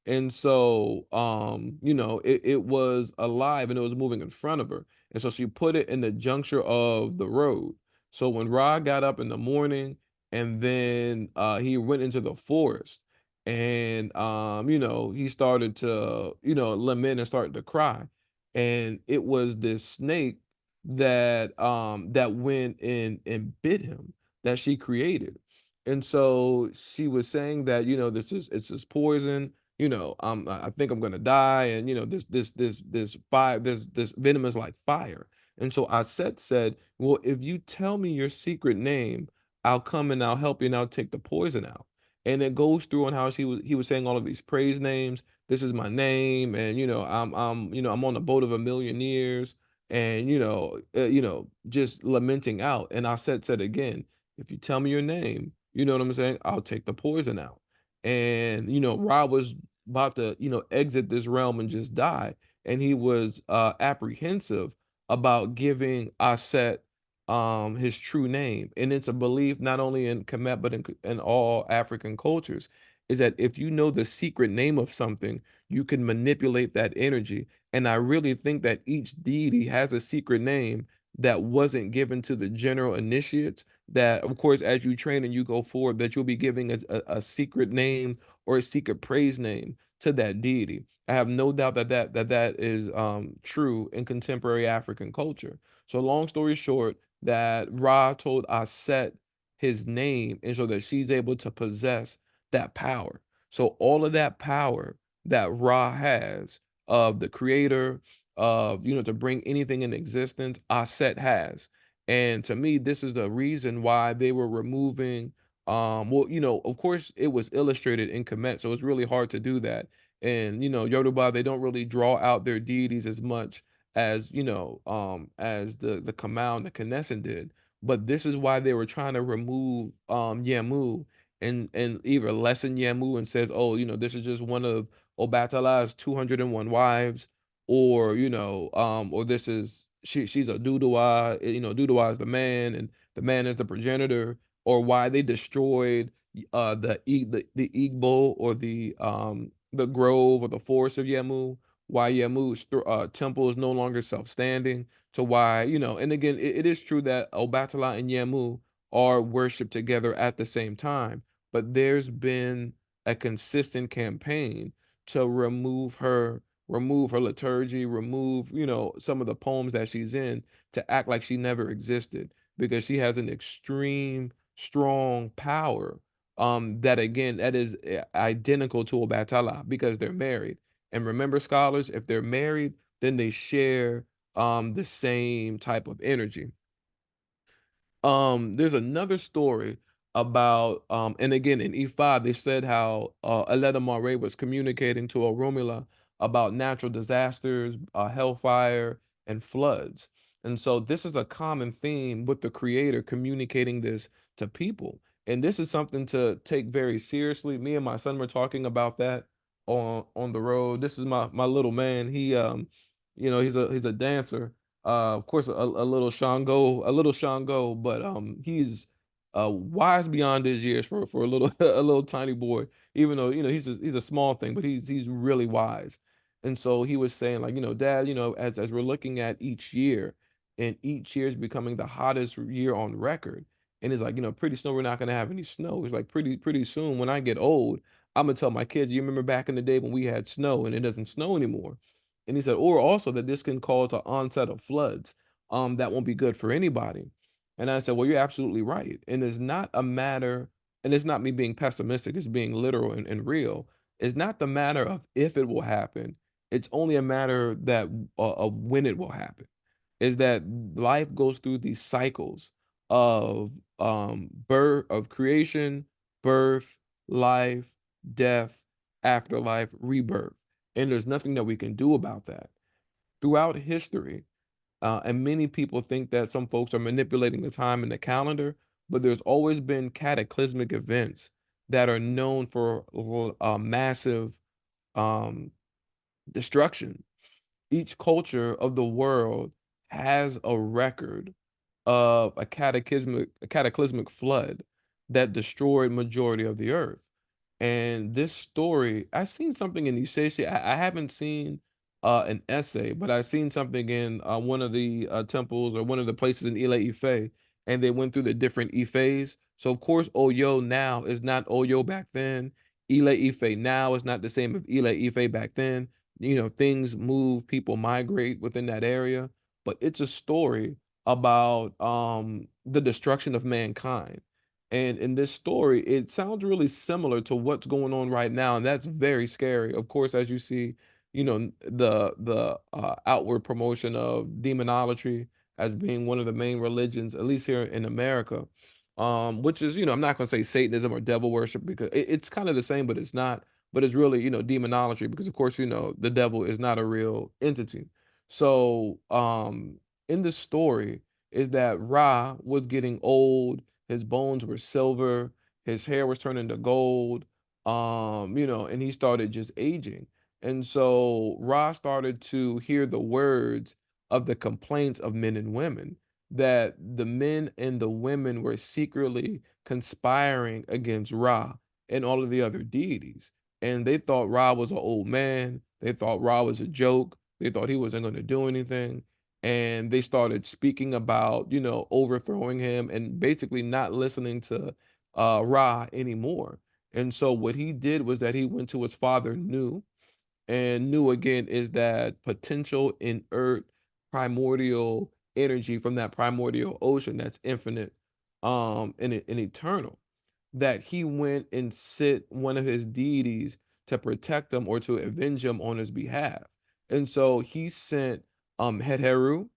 And so, it was alive and it was moving in front of her. And so she put it in the juncture of the road. So when Ra got up in the morning and then he went into the forest and he started to, lament and started to cry. And it was this snake that went and bit him that she created. And so she was saying that, it's this poison, I think I'm gonna die, and this fire, this venom is like fire. And so Aset said, well, if you tell me your secret name, I'll come and I'll help you and I'll take the poison out. And it goes through on how he was saying all of these praise names. This is my name, and I'm on the boat of a million years, and just lamenting out. And Aset said again, if you tell me your name, you know what I'm saying, I'll take the poison out. And Ra was about to, exit this realm and just die. And he was apprehensive about giving Aset his true name. And it's a belief not only in Kemet but in all African cultures, is that if you know the secret name of something, you can manipulate that energy. And I really think that each deity has a secret name that wasn't given to the general initiates. That, of course, as you train and you go forward, that you'll be giving a secret name or a secret praise name to that deity. I have no doubt that is true in contemporary African culture. So, long story short, that Ra told Aset his name, and so that she's able to possess that power. So, all of that power that Ra has of the creator, of to bring anything in existence, Aset has. And to me, this is the reason why they were removing, well, of course, it was illustrated in Kemet, so it's really hard to do that. And Yoruba, they don't really draw out their deities as much as as the Kamau and the Knesset did. But this is why they were trying to remove Yamu, and either lessen Yamu and says, oh, this is just one of Obatala's 201 wives, or or this is she's a Duduwa, Duduwa is the man and the man is the progenitor, or why they destroyed the Igbo, or the grove or the forest of Yamu, why Yamu's temple is no longer self-standing, to why, and again, it is true that Obatala and Yamu are worshipped together at the same time, but there's been a consistent campaign to remove her liturgy, remove, some of the poems that she's in, to act like she never existed, because she has an extreme strong power, that again, that is identical to Obatala, because they're married. And remember, scholars, if they're married, then they share the same type of energy. There's another story about, and again in E5 they said how Aleta Mare was communicating to Oromila about natural disasters, hellfire, and floods. And so this is a common theme with the creator communicating this to people. And this is something to take very seriously. Me and my son were talking about that on the road. This is my little man. He he's a dancer, of course, a little Shango, but he's wise beyond his years for a little a little tiny boy. Even though he's a small thing, but he's really wise. And so he was saying, like, Dad, as we're looking at each year, and each year is becoming the hottest year on record, and it's like, pretty soon we're not gonna have any snow. It's like pretty soon when I get old, I'm gonna tell my kids, you remember back in the day when we had snow and it doesn't snow anymore. And he said, or also that this can cause an onset of floods, that won't be good for anybody. And I said, well, you're absolutely right. And it's not a matter, and it's not me being pessimistic, it's being literal and real. It's not the matter of if it will happen. It's only a matter that of when it will happen. Is that life goes through these cycles of birth, of creation, birth, life, death, afterlife, rebirth. And there's nothing that we can do about that. Throughout history, and many people think that some folks are manipulating the time in the calendar, but there's always been cataclysmic events that are known for massive um, destruction. each culture of the world has a record of a cataclysmic flood that destroyed majority of the earth. And this story, I seen something in Isheshi. I haven't seen an essay, but I seen something in one of the temples or one of the places in Ile Ife, and they went through the different Ifes. So of course, Oyo now is not Oyo back then. Ile Ife now is not the same as Ile Ife back then. Things move, people migrate within that area, but it's a story about the destruction of mankind. And in this story, it sounds really similar to what's going on right now, and that's very scary. Of course, as you see, the outward promotion of demonology as being one of the main religions, at least here in America, which is, I'm not going to say Satanism or devil worship because it's kind of the same, but it's not. But it's really, demonology because, of course, the devil is not a real entity. So, in the story, is that Ra was getting old, his bones were silver, his hair was turning to gold, and he started just aging. And so Ra started to hear the words of the complaints of men and women, that the men and the women were secretly conspiring against Ra and all of the other deities. And they thought Ra was an old man. They thought Ra was a joke. They thought he wasn't going to do anything, and they started speaking about overthrowing him and basically not listening to Ra anymore. And so what he did was that he went to his father Nu, and Nu again is that potential inert primordial energy from that primordial ocean that's infinite, and eternal, that he went and sent one of his deities to protect him or to avenge him on his behalf. And so he sent Heteru,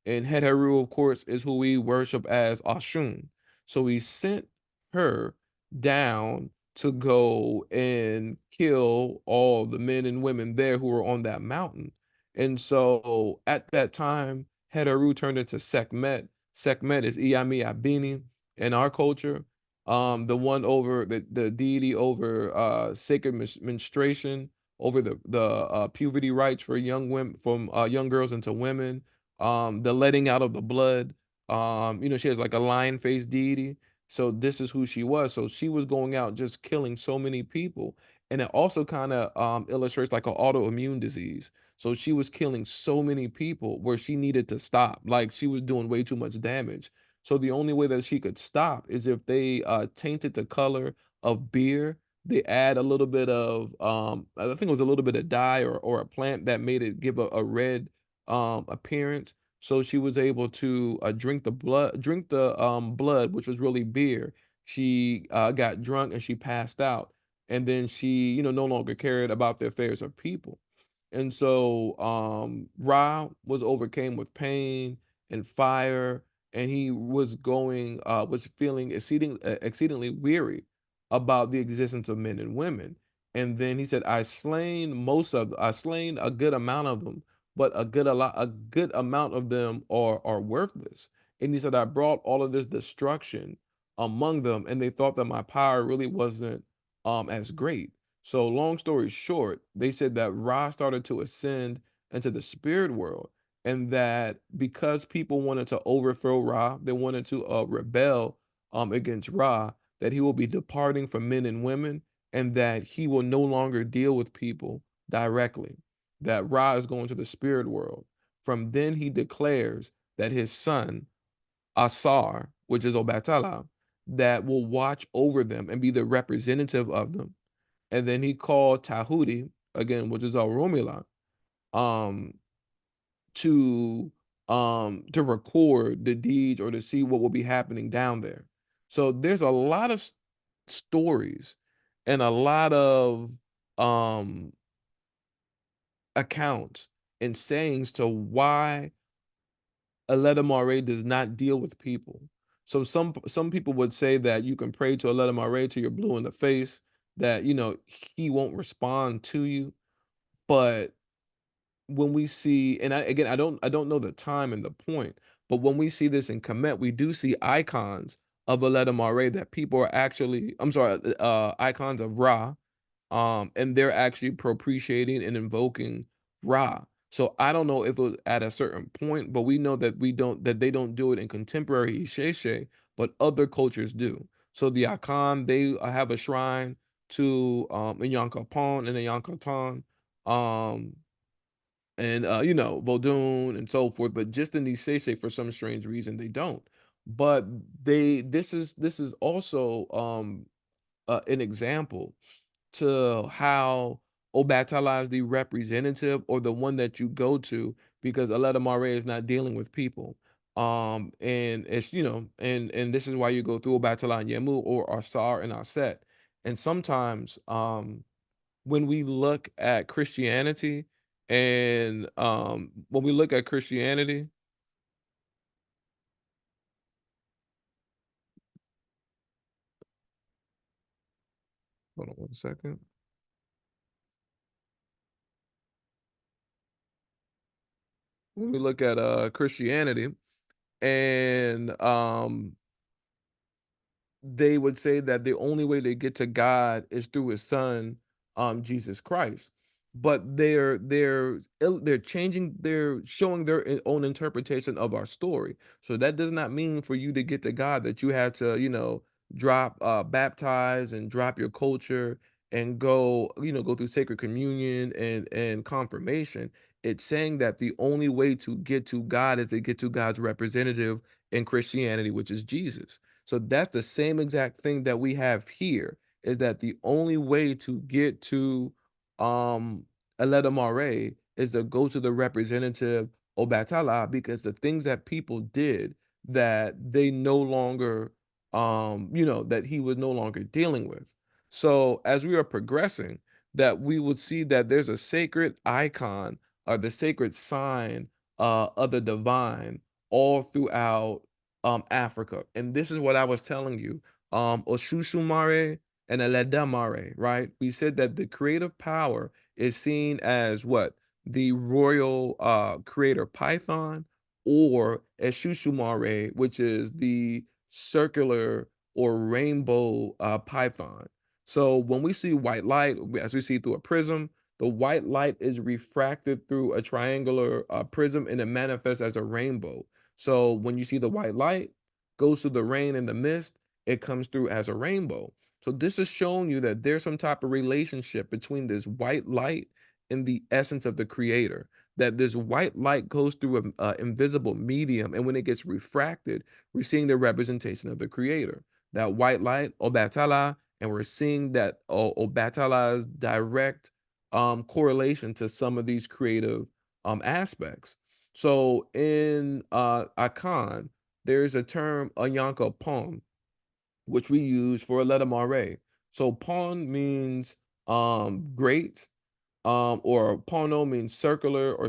and Heteru, of course, is who we worship as Ashun. So he sent her down to go and kill all the men and women there who were on that mountain. And so at that time, Heteru turned into Sekhmet. Sekhmet is Iyami Abini in our culture, the one over the deity over sacred menstruation, over the puberty rights for young women, from young girls into women, the letting out of the blood. She has like a lion faced deity. So this is who she was. So she was going out just killing so many people. And it also kind of illustrates like an autoimmune disease. So she was killing so many people where she needed to stop. Like she was doing way too much damage. So the only way that she could stop is if they tainted the color of beer. They add a little bit of I think it was a little bit of dye or a plant that made it give a red appearance. So she was able to drink the blood, which was really beer. She got drunk and she passed out, and then she no longer cared about the affairs of people. And so Ra was overcame with pain and fire, and he was feeling exceedingly weary about the existence of men and women. And then he said, I slain a good amount of them, but a good amount of them are worthless. And he said, I brought all of this destruction among them, and they thought that my power really wasn't as great. So long story short, they said that Ra started to ascend into the spirit world, and that because people wanted to overthrow Ra, they wanted to rebel against Ra, that he will be departing from men and women, and that he will no longer deal with people directly. That Ra is going to the spirit world. From then he declares that his son Asar, which is Obatala, that will watch over them and be the representative of them. And then he called Tahuti again, which is Romula, um, to record the deeds or to see what will be happening down there. So there's a lot of stories and a lot of um accounts and sayings to why Eledamare does not deal with people. So some people would say that you can pray to Eledamare till you're blue in the face, that he won't respond to you. But when we see, and I don't know the time and the point, but when we see this in Kemet, we do see icons of Eledamare that people are actually, I'm sorry, icons of Ra, and they're actually propitiating and invoking Ra. So I don't know if it was at a certain point, but we know that they don't do it in contemporary Isheshe, but other cultures do. So the Akan, they have a shrine to Inyankopon and Inyankoton, um, and Vodun and so forth. But just in the Isheshe, for some strange reason, they don't. But this is also an example to how Obatala is the representative or the one that you go to because Aleta Mare is not dealing with people. And it's and this is why you go through Obatala and Yemu or Asar and Aset. And sometimes when we look at Christianity and when we look at Christianity, hold on one second. When we look at Christianity and they would say that the only way they get to God is through his son, Jesus Christ. But they're changing, they're showing their own interpretation of our story. So that does not mean for you to get to God that you had to, drop baptize and drop your culture and go, go through sacred communion and confirmation. It's saying that the only way to get to God is to get to God's representative in Christianity, which is Jesus. So that's the same exact thing that we have here is that the only way to get to um Aleda Mare is to go to the representative Obatala because the things that people did that they no longer that he was no longer dealing with. So as we are progressing, that we would see that there's a sacred icon or the sacred sign of the divine all throughout Africa. And this is what I was telling you. Oshushumare and Eledamare, right? We said that the creative power is seen as what? The royal creator Python or Eshushumare, which is the circular or rainbow python. So when we see white light, as we see through a prism, the white light is refracted through a triangular prism and it manifests as a rainbow. So when you see the white light goes through the rain and the mist, it comes through as a rainbow. So this is showing you that there's some type of relationship between this white light and the essence of the creator. That this white light goes through an invisible medium, and when it gets refracted, we're seeing the representation of the creator. That white light, Obatala, and we're seeing that Obatala's direct correlation to some of these creative aspects. So in Akan, there's a term Anyanka Pom, which we use for a letter mare. So Pon means great, or Pono means circular or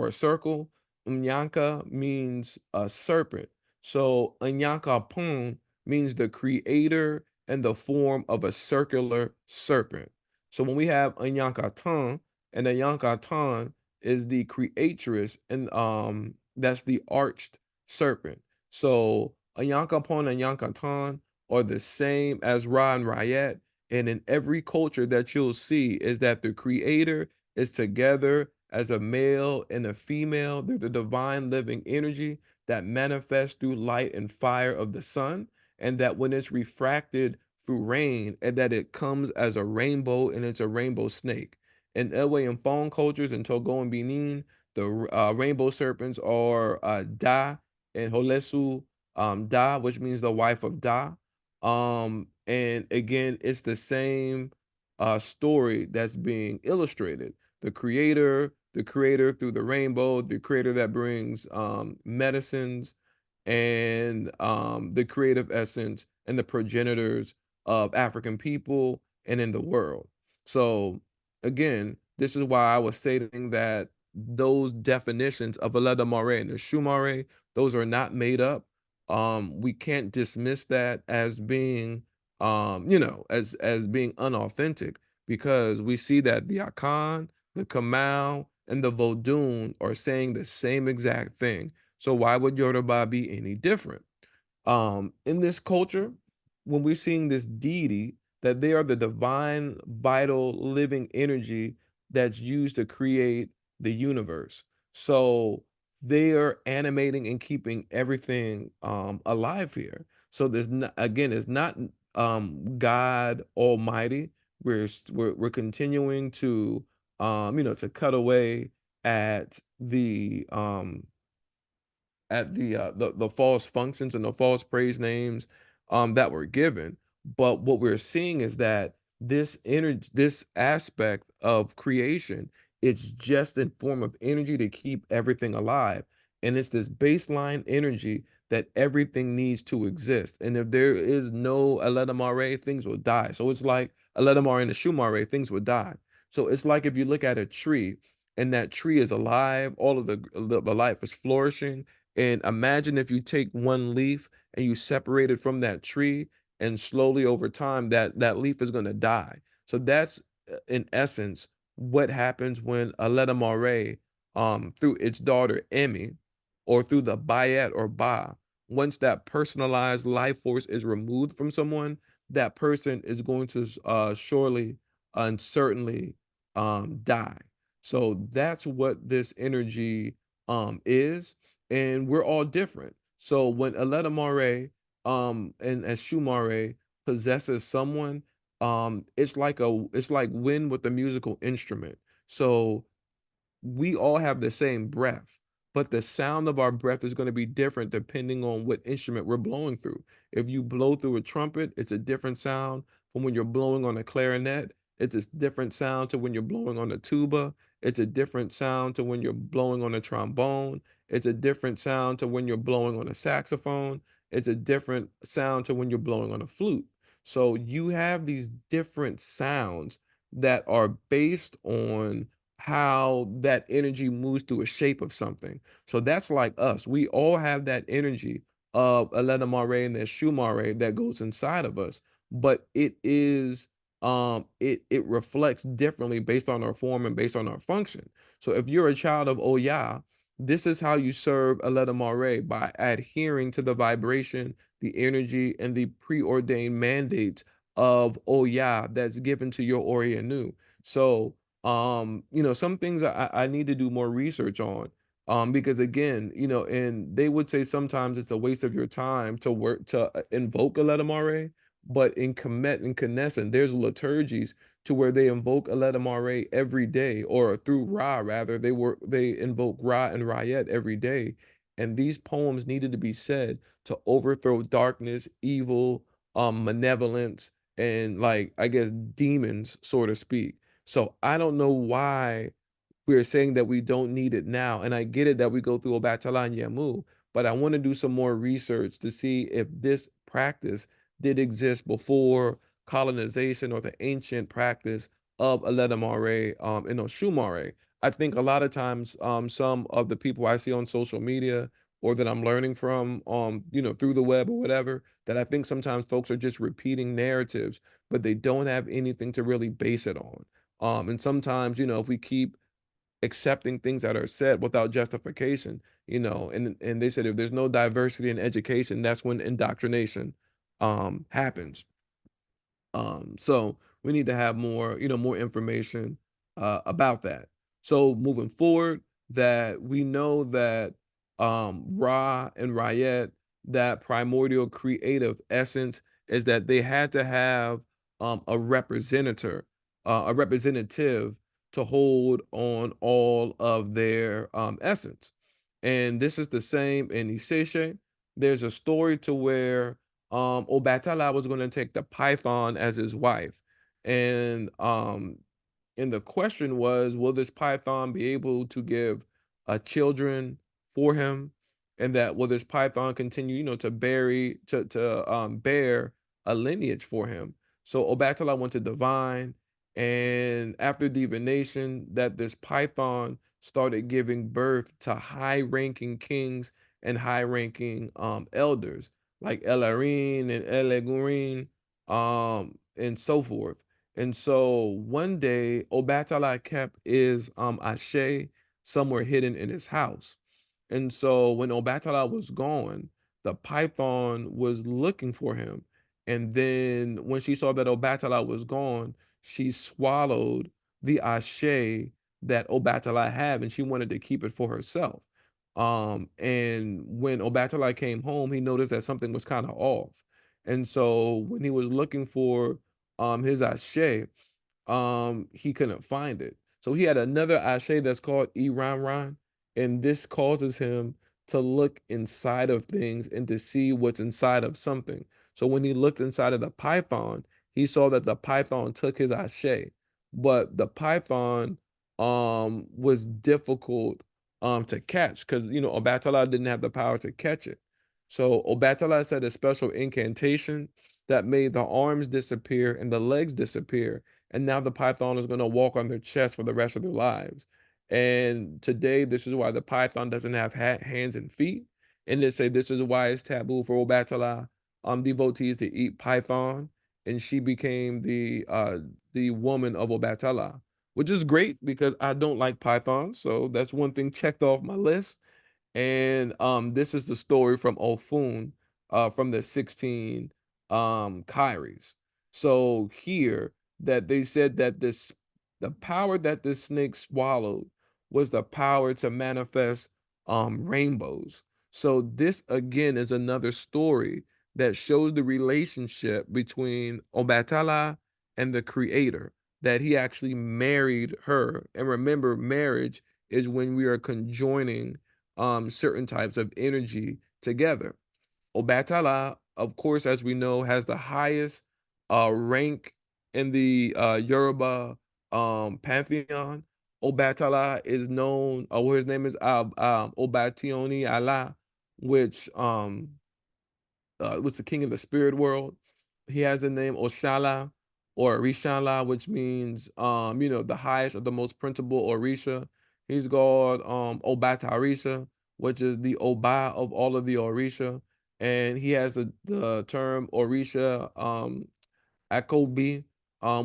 a circle. Unyanka means a serpent. So Unyanka Pon means the creator and the form of a circular serpent. So when we have Unyanka Tan, and Unyanka Tan is the creatress, and that's the arched serpent. So Unyanka Pon and Unyanka Tan are the same as Ra and Rayet, and in every culture that you'll see is that the creator is together as a male and a female. They're the divine living energy that manifests through light and fire of the sun, and that when it's refracted through rain, and that it comes as a rainbow and it's a rainbow snake. In Ewe and Fon cultures in Togo and Benin, the rainbow serpents are Da and Holesu Da, which means the wife of Da. And again, it's the same story that's being illustrated. The creator through the rainbow, the creator that brings medicines, and the creative essence and the progenitors of African people and in the world. So again, this is why I was stating that those definitions of Aleda Mare and the Shumare, those are not made up. We can't dismiss that as being as being unauthentic because we see that the Akan, the Kamal, and the Vodun are saying the same exact thing. So why would Yoruba be any different? In this culture, when we're seeing this deity, that they are the divine, vital, living energy that's used to create the universe. So they are animating and keeping everything alive here. So there's not, again, it's not God Almighty. We're continuing to to cut away at the false functions and the false praise names that were given. But what we're seeing is that this energy, this aspect of creation, it's just in form of energy to keep everything alive. And it's this baseline energy that everything needs to exist. And if there is no Aledamare, things will die. So it's like Aledamare and the Shumare, things will die. So it's like if you look at a tree and that tree is alive, all of the life is flourishing, and imagine if you take one leaf and you separate it from that tree, and slowly over time that leaf is going to die. So that's in essence what happens when a Mare, through its daughter Emmy, or through the Bayat or Ba, once that personalized life force is removed from someone, that person is going to surely and certainly die. So that's what this energy is, and we're all different. So when Aleta Mare and as Shumare possesses someone, it's like wind with a musical instrument. So we all have the same breath, but the sound of our breath is going to be different depending on what instrument we're blowing through. If you blow through a trumpet, it's a different sound from when you're blowing on a clarinet. It's a different sound to when you're blowing on a tuba. It's a different sound to when you're blowing on a trombone. It's a different sound to when you're blowing on a saxophone. It's a different sound to when you're blowing on a flute. So you have these different sounds that are based on how that energy moves through a shape of something. So that's like us. We all have that energy of Elena Mare and that Shumare that goes inside of us, but it reflects differently based on our form and based on our function. So if you're a child of Oya, this is how you serve Elena Mare, by adhering to the vibration, the energy, and the preordained mandates of Oya that's given to your Orienu. So some things I need to do more research on, because again, and they would say sometimes it's a waste of your time to work to invoke a letamare, but in Kemet and Knesset there's liturgies to where they invoke a letamare every day, or through Ra rather, they invoke Ra and Rayet every day, and these poems needed to be said to overthrow darkness, evil, malevolence, and, like, I guess, demons, so to speak. So I don't know why we're saying that we don't need it now. And I get it that we go through Obatala and Yamu, but I want to do some more research to see if this practice did exist before colonization, or the ancient practice of Aledamare and Oshumare. I think a lot of times some of the people I see on social media, or that I'm learning from through the web or whatever, that I think sometimes folks are just repeating narratives, but they don't have anything to really base it on. And sometimes, if we keep accepting things that are said without justification, and they said if there's no diversity in education, that's when indoctrination happens. So we need to have more, more information about that. So moving forward, that we know that Ra and Rayet, that primordial creative essence, is that they had to have a representative to hold on all of their essence. And this is the same in Iseshe. There's a story to where Obatala was going to take the python as his wife, and the question was, will this python be able to give children for him, and that will this python continue, to bear a lineage for him? So Obatala went to divine, and after divination, that this python started giving birth to high-ranking kings and high-ranking elders like Elarin and Elegurin, and so forth. And so one day, Obatala kept his Ashe somewhere hidden in his house. And so when Obatala was gone, the python was looking for him. And then when she saw that Obatala was gone, she swallowed the Ashe that Obatala had, and she wanted to keep it for herself. And when Obatala came home, he noticed that something was kind of off. And so when he was looking for his ashe, he couldn't find it. So he had another ashe that's called Iran, and this causes him to look inside of things and to see what's inside of something. So when he looked inside of the python, he saw that the python took his ashe, but the python was difficult to catch because Obatala didn't have the power to catch it. So Obatala said a special incantation that made the arms disappear and the legs disappear, and now the python is going to walk on their chest for the rest of their lives. And today, this is why the python doesn't have hands and feet. And they say this is why it's taboo for Obatala devotees to eat python. And she became the woman of Obatala, which is great because I don't like pythons. So that's one thing checked off my list. And this is the story from Ofun, from the 16 Kyries. So here that they said that the power that this snake swallowed was the power to manifest rainbows. So this again is another story that shows the relationship between Obatala and the creator, that he actually married her. And remember, marriage is when we are conjoining certain types of energy together. Obatala, of course, as we know, has the highest rank in the Yoruba pantheon. Obatala is known, or his name is Obationi Allah, which was the king of the spirit world. He has the name Oshala or Orishala, which means the highest or the most principal Orisha. He's called Obatarisha, which is the Oba of all of the Orisha. And he has the term Orisha Akobi,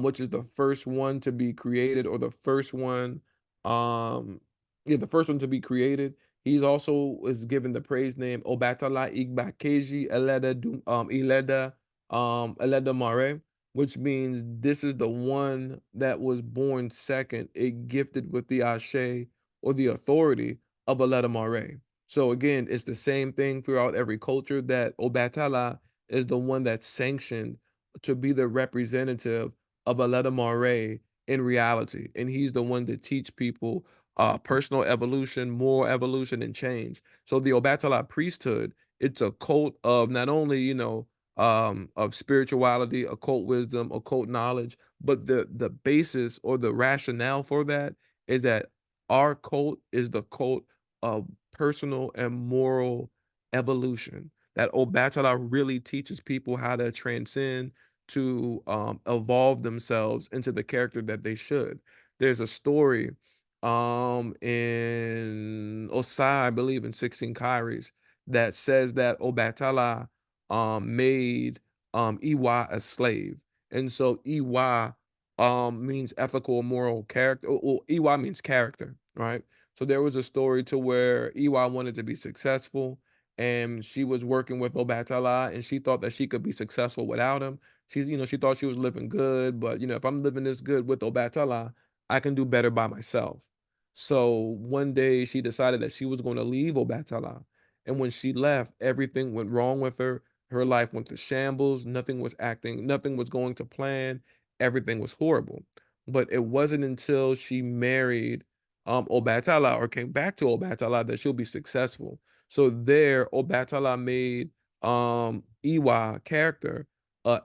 which is the first one to be created, or the first one, um, yeah, the first one to be created. He's also is given the praise name Obatala Igbakeji Eleda Mare, which means this is the one that was born second, it gifted with the Ashe or the authority of Eleda Mare. So again, it's the same thing throughout every culture, that Obatala is the one that's sanctioned to be the representative of Aleta Moray in reality. And he's the one to teach people personal evolution, moral evolution, and change. So the Obatala priesthood, it's a cult of not only, of spirituality, occult wisdom, occult knowledge, but the basis or the rationale for that is that our cult is the cult of personal and moral evolution. That Obatala really teaches people how to transcend, to evolve themselves into the character that they should. There's a story in Osai, I believe, in 16 Kairis, that says that Obatala made Iwa a slave. And so Iwa means ethical moral character. Well, Iwa means character, right? So there was a story to where Iwa wanted to be successful, and she was working with Obatala, and she thought that she could be successful without him. She thought she was living good, but if I'm living this good with Obatala, I can do better by myself. So one day she decided that she was going to leave Obatala. And when she left, everything went wrong with her. Her life went to shambles. Nothing was going to plan. Everything was horrible. But it wasn't until she married Obatala, or came back to Obatala, that she'll be successful. So there, Obatala made Iwa character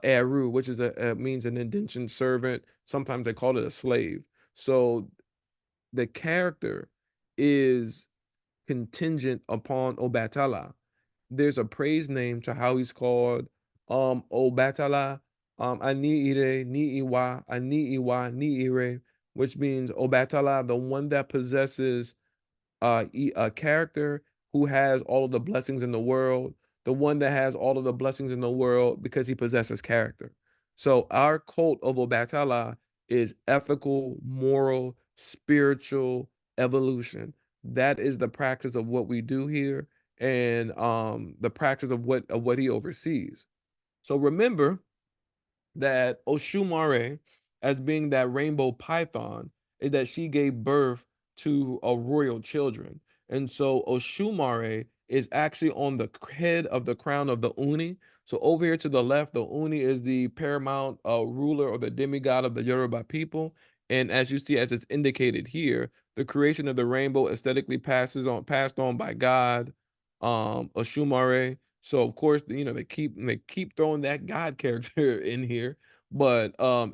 Eru, which is means an indentured servant. Sometimes they call it a slave. So the character is contingent upon Obatala. There's a praise name to how he's called, Obatala, Aniire, Niiwa, Aniiwa, Niire, which means Obatala, the one that possesses a character who has all of the blessings in the world, the one that has all of the blessings in the world because he possesses character. So our cult of Obatala is ethical, moral, spiritual evolution. That is the practice of what we do here, and the practice of what he oversees. So remember that Oshumare, as being that rainbow python, is that she gave birth to a royal children. And so Oshumare is actually on the head of the crown of the Uni. So over here to the left, the Uni is the paramount ruler or the demigod of the Yoruba people. And as you see, as it's indicated here, the creation of the rainbow aesthetically passed on by God, Oshumare. So of course, they keep throwing that God character in here, but um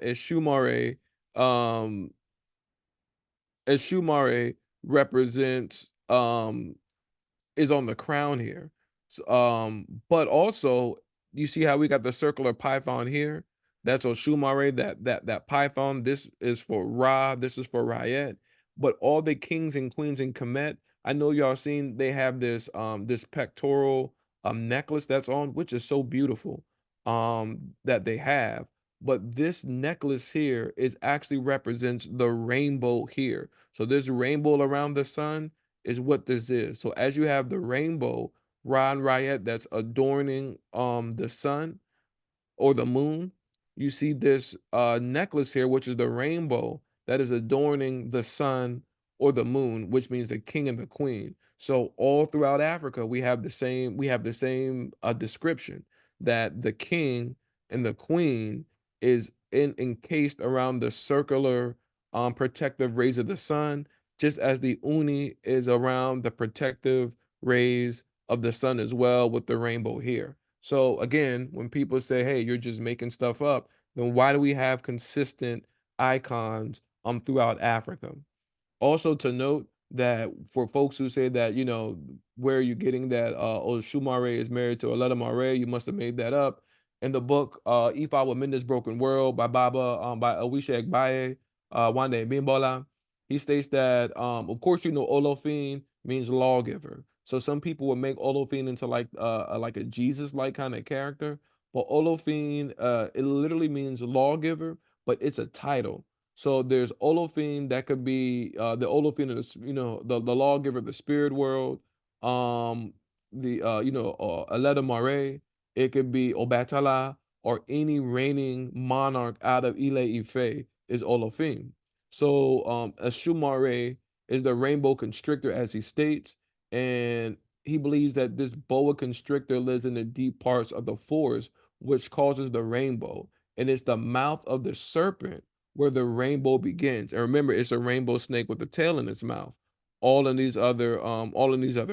Eshumare represents is on the crown here. But also you see how we got the circular python here? That's Oshumare, that python. This is for Ra, this is for Rayet. But all the kings and queens in Kemet, I know y'all seen they have this pectoral necklace that's on, which is so beautiful that they have. But this necklace here is actually represents the rainbow here. So this rainbow around the sun is what this is. So as you have the rainbow, Ra and Rayet, that's adorning the sun or the moon, you see this necklace here, which is the rainbow that is adorning the sun or the moon, which means the king and the queen. So all throughout Africa, we have the same description that the king and the queen is encased around the circular protective rays of the sun, just as the uni is around the protective rays of the sun as well, with the rainbow here. So again, when people say, "Hey, you're just making stuff up," then why do we have consistent icons throughout Africa? Also to note that for folks who say that, where are you getting that Oshumare is married to Aleta Mare, you must have made that up. In the book Ifa Within This Broken World by by Awisha Egbaye, Wande Bimbola, he states that of course Olofin means lawgiver. So some people would make Olofin into like a Jesus-like kind of character. But Olofin, it literally means lawgiver, but it's a title. So there's Olofin that could be the Olofin of the lawgiver of the spirit world. The Aleda Mare. It could be Obatala, or any reigning monarch out of Ile Ife is Olofin. So Ashumare is the rainbow constrictor, as he states, and he believes that this boa constrictor lives in the deep parts of the forest, which causes the rainbow, and it's the mouth of the serpent where the rainbow begins. And remember, it's a rainbow snake with a tail in its mouth. All in these other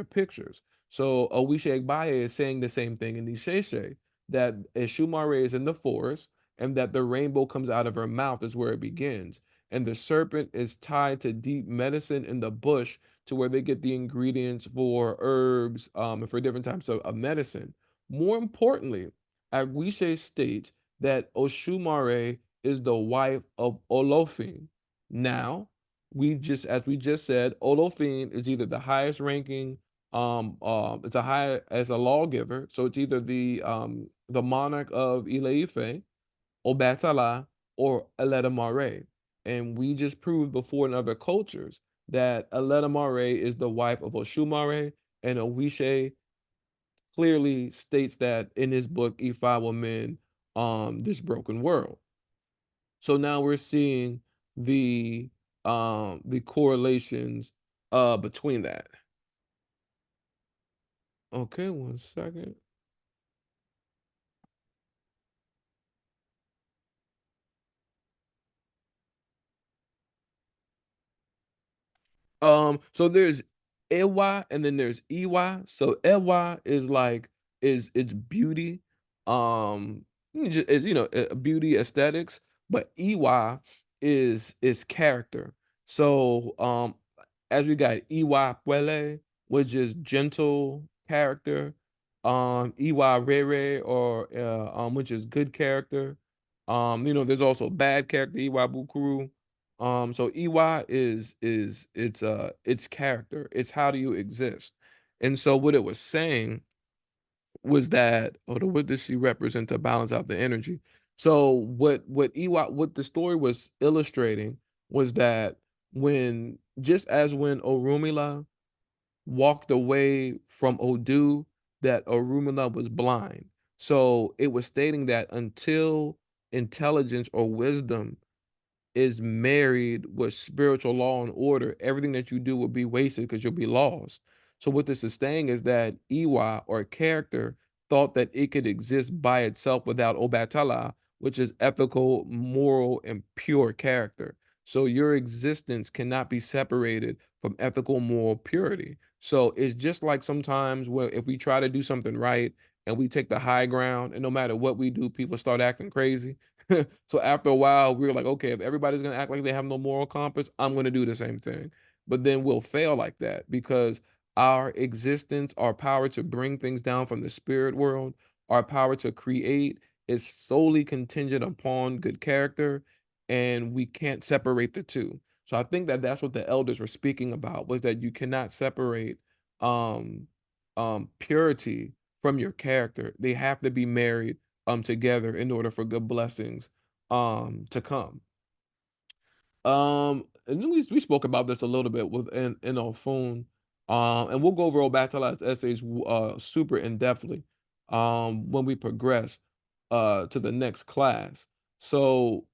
pictures. So Owishe Egbaye is saying the same thing in Isheshe, that Eshumare is in the forest and that the rainbow comes out of her mouth is where it begins. And the serpent is tied to deep medicine in the bush, to where they get the ingredients for herbs and for different types of medicine. More importantly, Agwishe states that Oshumare is the wife of Olofin. Now, as we just said, Olofin is either the highest ranking, it's a high as a lawgiver, so it's either the monarch of Ile-Ife, Obatala, or Aleta. And we just proved before in other cultures that Aleta is the wife of Oshumare, and Owishe clearly states that in his book Ifa Women, This Broken World. So now we're seeing the correlations between that. Okay, one second. So there's Ewa and then there's Ewa. So Ewa is like is it's beauty, beauty aesthetics, but Ewa is character. So as we got Iwa Puele, which is gentle character, Iwa Rere, or which is good character. There's also bad character, Iwa Bukuru. So EY is it's character. It's how do you exist. And so what it was saying was that, what does she represent to balance out the energy? So what the story was illustrating was that when Orumila walked away from Odu, that Orumila was blind. So it was stating that until intelligence or wisdom is married with spiritual law and order, everything that you do will be wasted because you'll be lost. So what this is saying is that Iwa or character thought that it could exist by itself without Obatala, which is ethical, moral, and pure character. So your existence cannot be separated from ethical, moral purity. So it's just like sometimes where if we try to do something right and we take the high ground, and no matter what we do, people start acting crazy. So after a while, we were like, okay, if everybody's gonna act like they have no moral compass, I'm gonna do the same thing. But then we'll fail like that because our existence, our power to bring things down from the spirit world, our power to create is solely contingent upon good character, and we can't separate the two. So I think that that's what the elders were speaking about was that you cannot separate um purity from your character. They have to be married together in order for good blessings to come. And then we spoke about this a little bit with in our phone. And we'll go over Obatala's essays super in depthly when we progress to the next class. So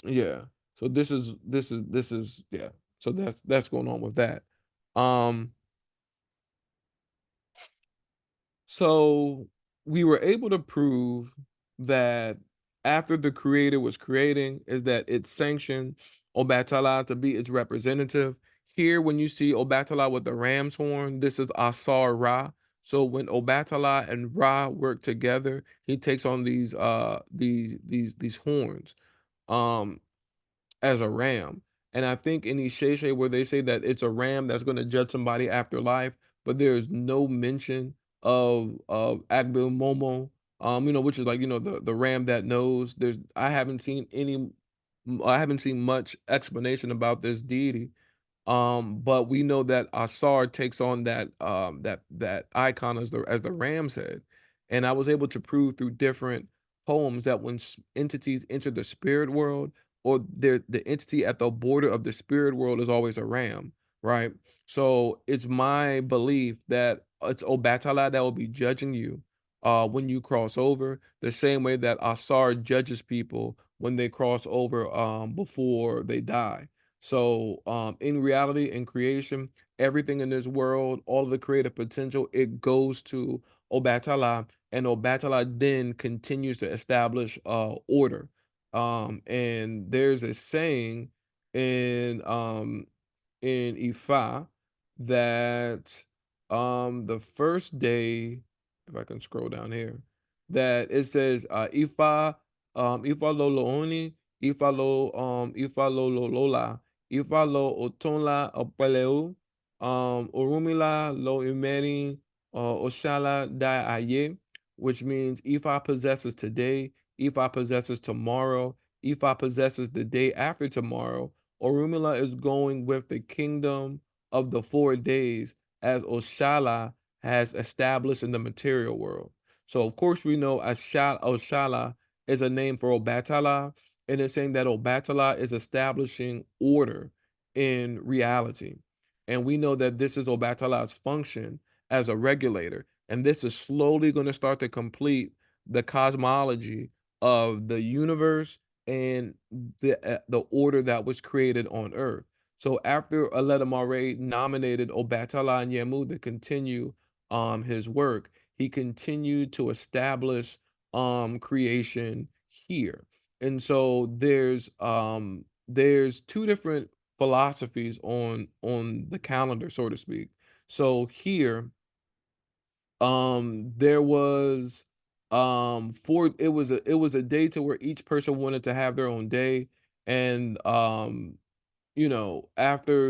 yeah. So this is yeah. So that's going on with that. Um So we were able to prove that after the creator was creating, is that it sanctioned Obatala to be its representative. Here, when you see Obatala with the ram's horn, this is Asar Ra. So when Obatala and Ra work together, he takes on these horns. Um as a ram. And I think in Isheshe where they say that it's a ram that's going to judge somebody after life, but there's no mention of Agbil Momo, which is like the ram that knows. I haven't seen much explanation about this deity. But we know that Asar takes on that icon as the ram's head. And I was able to prove through different poems that when entities enter the spirit world, or the entity at the border of the spirit world is always a ram, right? So it's my belief that it's Obatala that will be judging you when you cross over, the same way that Asar judges people when they cross over before they die. So, in reality, in creation, everything in this world, all of the creative potential, it goes to Obatala, and Obatala then continues to establish order. And there's a saying in Ifa that the first day, if I can scroll down here, that it says Ifa lo lo oni, Ifa lo lola, Ifa lo otonla opeleu, Orumila lo imeni Oshala da aye, which means Ifa possesses today, Ifa possesses tomorrow, Ifa possesses the day after tomorrow. Orumila is going with the kingdom of the 4 days as Oshala has established in the material world. So of course we know Oshala is a name for Obatala, and it's saying that Obatala is establishing order in reality. And we know that this is Obatala's function as a regulator. And this is slowly going to start to complete the cosmology of the universe and the order that was created on Earth. So after Aledamare nominated Obatala and Yemu to continue his work, he continued to establish creation here. And so there's two different philosophies on the calendar, so to speak. So here there was for it was a day to where each person wanted to have their own day. And after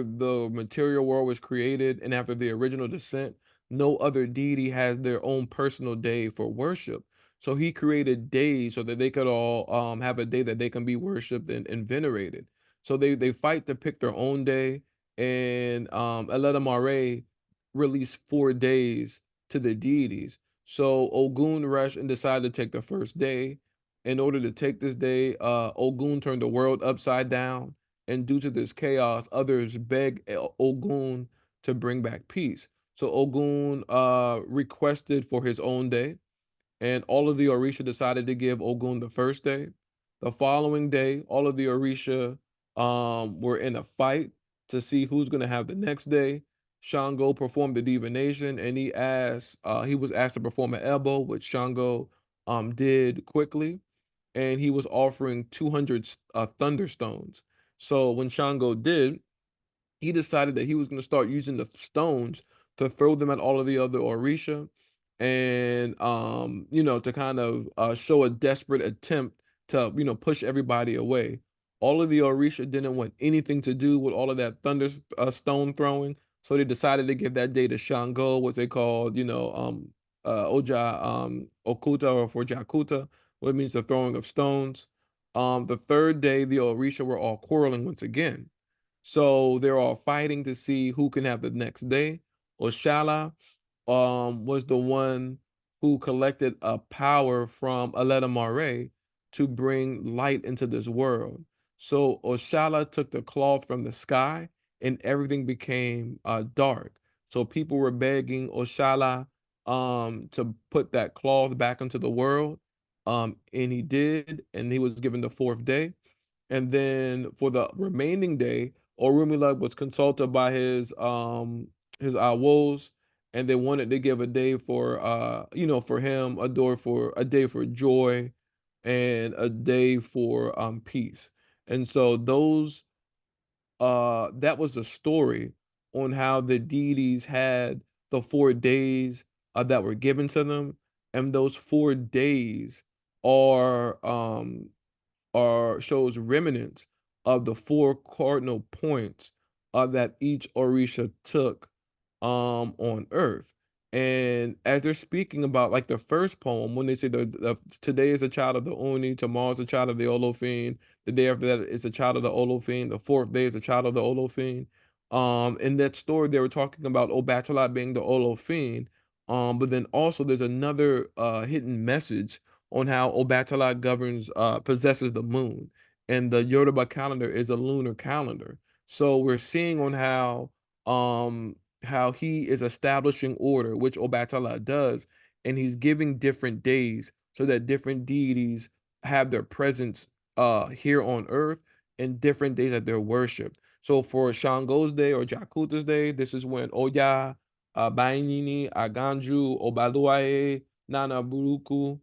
the material world was created and after the original descent, no other deity has their own personal day for worship. So he created days so that they could all have a day that they can be worshipped and venerated. So they fight to pick their own day, and Eledamare released 4 days to the deities. So Ogun rushed and decided to take the first day. In order to take this day, Ogun turned the world upside down, and due to this chaos, others beg Ogun to bring back peace. So Ogun requested for his own day, and all of the Orisha decided to give Ogun the first day. The following day, all of the Orisha were in a fight to see who's going to have the next day. Shango performed the divination, and he was asked to perform an elbow, which Shango did quickly, and he was offering 200 thunderstones. So when Shango did, he decided that he was going to start using the stones to throw them at all of the other Orisha, and to kind of show a desperate attempt to push everybody away. All of the Orisha didn't want anything to do with all of that stone throwing, so they decided to give that day to Shango, what they called Oja Okuta, or for Jakuta, what means the throwing of stones. The third day, the Orisha were all quarreling once again. So they're all fighting to see who can have the next day. Oshala was the one who collected a power from Aleta Mare to bring light into this world. So Oshala took the cloth from the sky and everything became dark. So people were begging Oshala to put that cloth back into the world. And he did, and he was given the fourth day. And then for the remaining day, Orunmila was consulted by his awos, and they wanted to give a day for for him, a day for joy and a day for peace. And so those that was the story on how the deities had the 4 days that were given to them, and those 4 days are shows remnants of the four cardinal points that each Orisha took on Earth. And as they're speaking about like the first poem, when they say today is a child of the Oni, tomorrow is a child of the Olofin, the day after that is a child of the Olofin, the fourth day is a child of the Olofin. In that story, they were talking about Obatalat being the Olofin. But then also there's another hidden message on how Obatala possesses the moon, and the Yoruba calendar is a lunar calendar. So we're seeing on how he is establishing order, which Obatala does, and he's giving different days so that different deities have their presence here on earth, and different days that they're worshipped. So for Shango's day or Jakuta's day, this is when Oya, Bainini, Aganju, Obaluaye, Nana Buruku,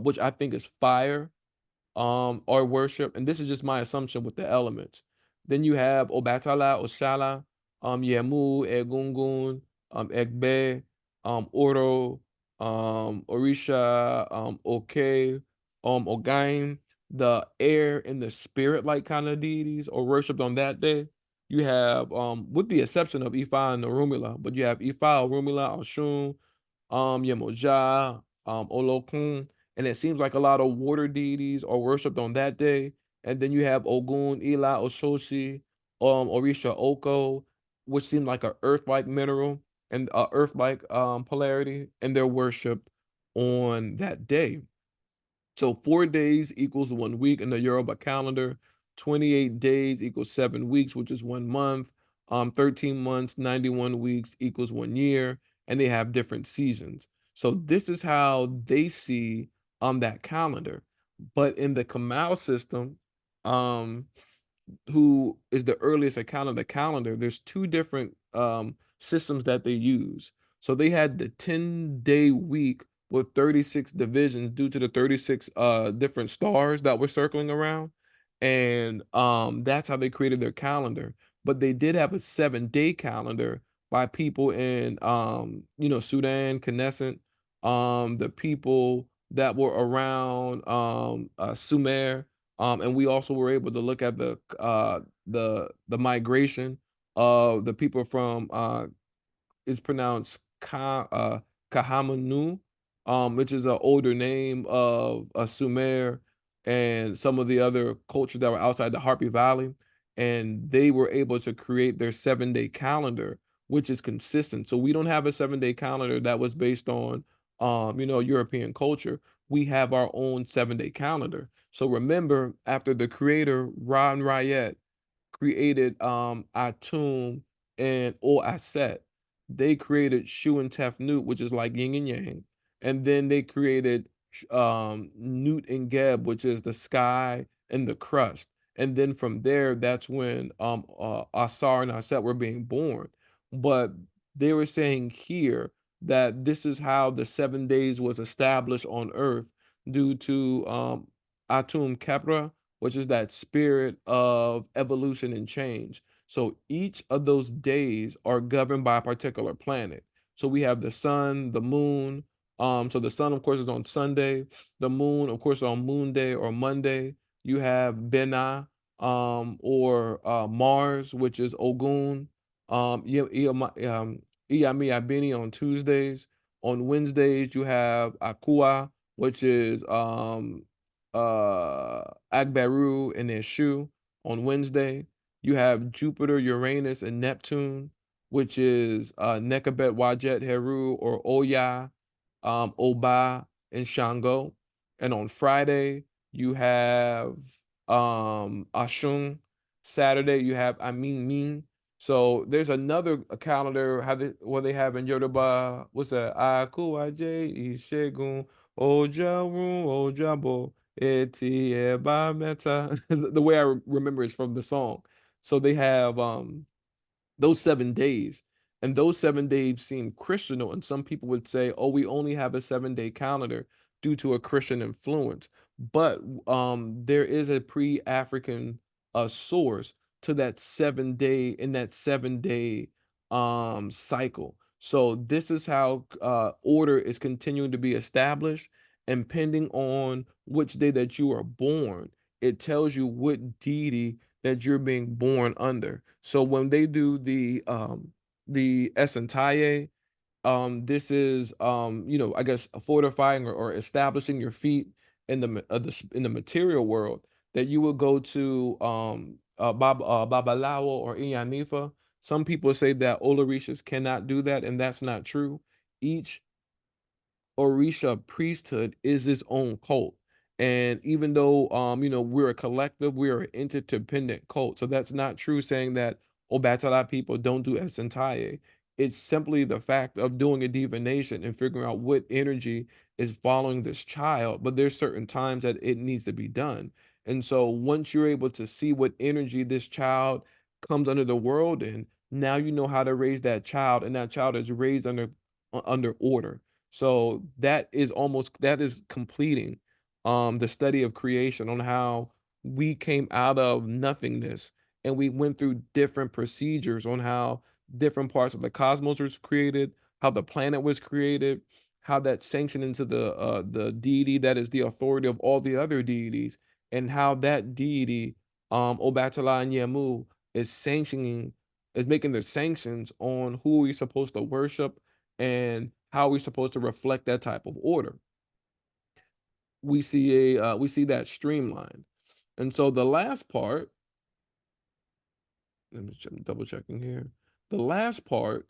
which I think is fire, or worship. And this is just my assumption with the elements. Then you have Obatala, Oshala, Yemu, Egungun, Egbe, Oro, Orisha, Oke, Ogain, the air and the spirit like kind of deities or worshipped on that day. You have, with the exception of Ifa and Orunmila, but you have Ifa, Orunmila, Oshun, Yemoja, Olokun, and it seems like a lot of water deities are worshipped on that day. And then you have Ogun, Ila, Oshoshi, Orisha Oko, which seem like a earth-like mineral and earth-like polarity, and they're worshipped on that day. So 4 days equals 1 week in the Yoruba calendar. 28 days equals 7 weeks, which is 1 month. 13 months, 91 weeks equals 1 year, and they have different seasons. So this is how they see that calendar. But in the Kamal system, um, who is the earliest account of the calendar, there's two different systems that they use. So they had the 10-day week with 36 divisions due to the 36 different stars that were circling around. And that's how they created their calendar. But they did have a 7-day calendar by people in Sudan, Knesset, the people that were around Sumer, and we also were able to look at the migration of the people from is pronounced Kahamanu, which is an older name of Sumer and some of the other cultures that were outside the Harpy Valley, and they were able to create their 7-day calendar, which is consistent. So we don't have a 7-day calendar that was based on European culture. We have our own 7-day calendar. So remember, after the creator Ron Ryet created Atum and O Aset, they created Shu and Tefnut, which is like yin and yang. And then they created Newt and Geb, which is the sky and the crust. And then from there, that's when Asar and Aset were being born. But they were saying here that this is how the 7 days was established on earth due to Atum Kepra, which is that spirit of evolution and change. So each of those days are governed by a particular planet. So we have the sun, the moon. So the sun, of course, is on Sunday. The moon, of course, on Moon Day or Monday. You have Bena, or Mars, which is Ogun. Iyami Abini on Tuesdays. On Wednesdays, you have Akua, which is Agbaru and Eshu. On Wednesday, you have Jupiter, Uranus, and Neptune, which is Nekabet, Wajet, Heru, or Oya, Oba, and Shango. And on Friday, you have Ashun. Saturday, you have Amin Min. So there's another calendar what they have in Yoruba. What's that? Aku Aje Ishegun Ojarun Ojabo Eti Eba Meta. The way I remember is from the song. So they have those 7 days. And those 7 days seem Christianal. And some people would say, oh, we only have a 7 day calendar due to a Christian influence. But there is a pre-African source to that 7 day in that 7 day cycle. So this is how order is continuing to be established. And depending on which day that you are born, it tells you what deity that you're being born under. So when they do the Esentaye, this is I guess fortifying or establishing your feet in in the material world, that you will go to Babalawo or Iyanifa. Some people say that Olorishas cannot do that, and that's not true. Each Orisha priesthood is its own cult. And even though we're a collective, we're an interdependent cult. So that's not true saying that Obatala people don't do Esentaye. It's simply the fact of doing a divination and figuring out what energy is following this child. But there's certain times that it needs to be done. And so once you're able to see what energy this child comes under the world in, now you know how to raise that child, and that child is raised under order. So that is completing the study of creation on how we came out of nothingness, and we went through different procedures on how different parts of the cosmos was created, how the planet was created, how that sanctioned into the deity that is the authority of all the other deities, and how that deity, Obatala and Yemu, is sanctioning is making the sanctions on who we're supposed to worship and how we're supposed to reflect that type of order. We see that streamlined. And so the last part, let me double checking here. The last part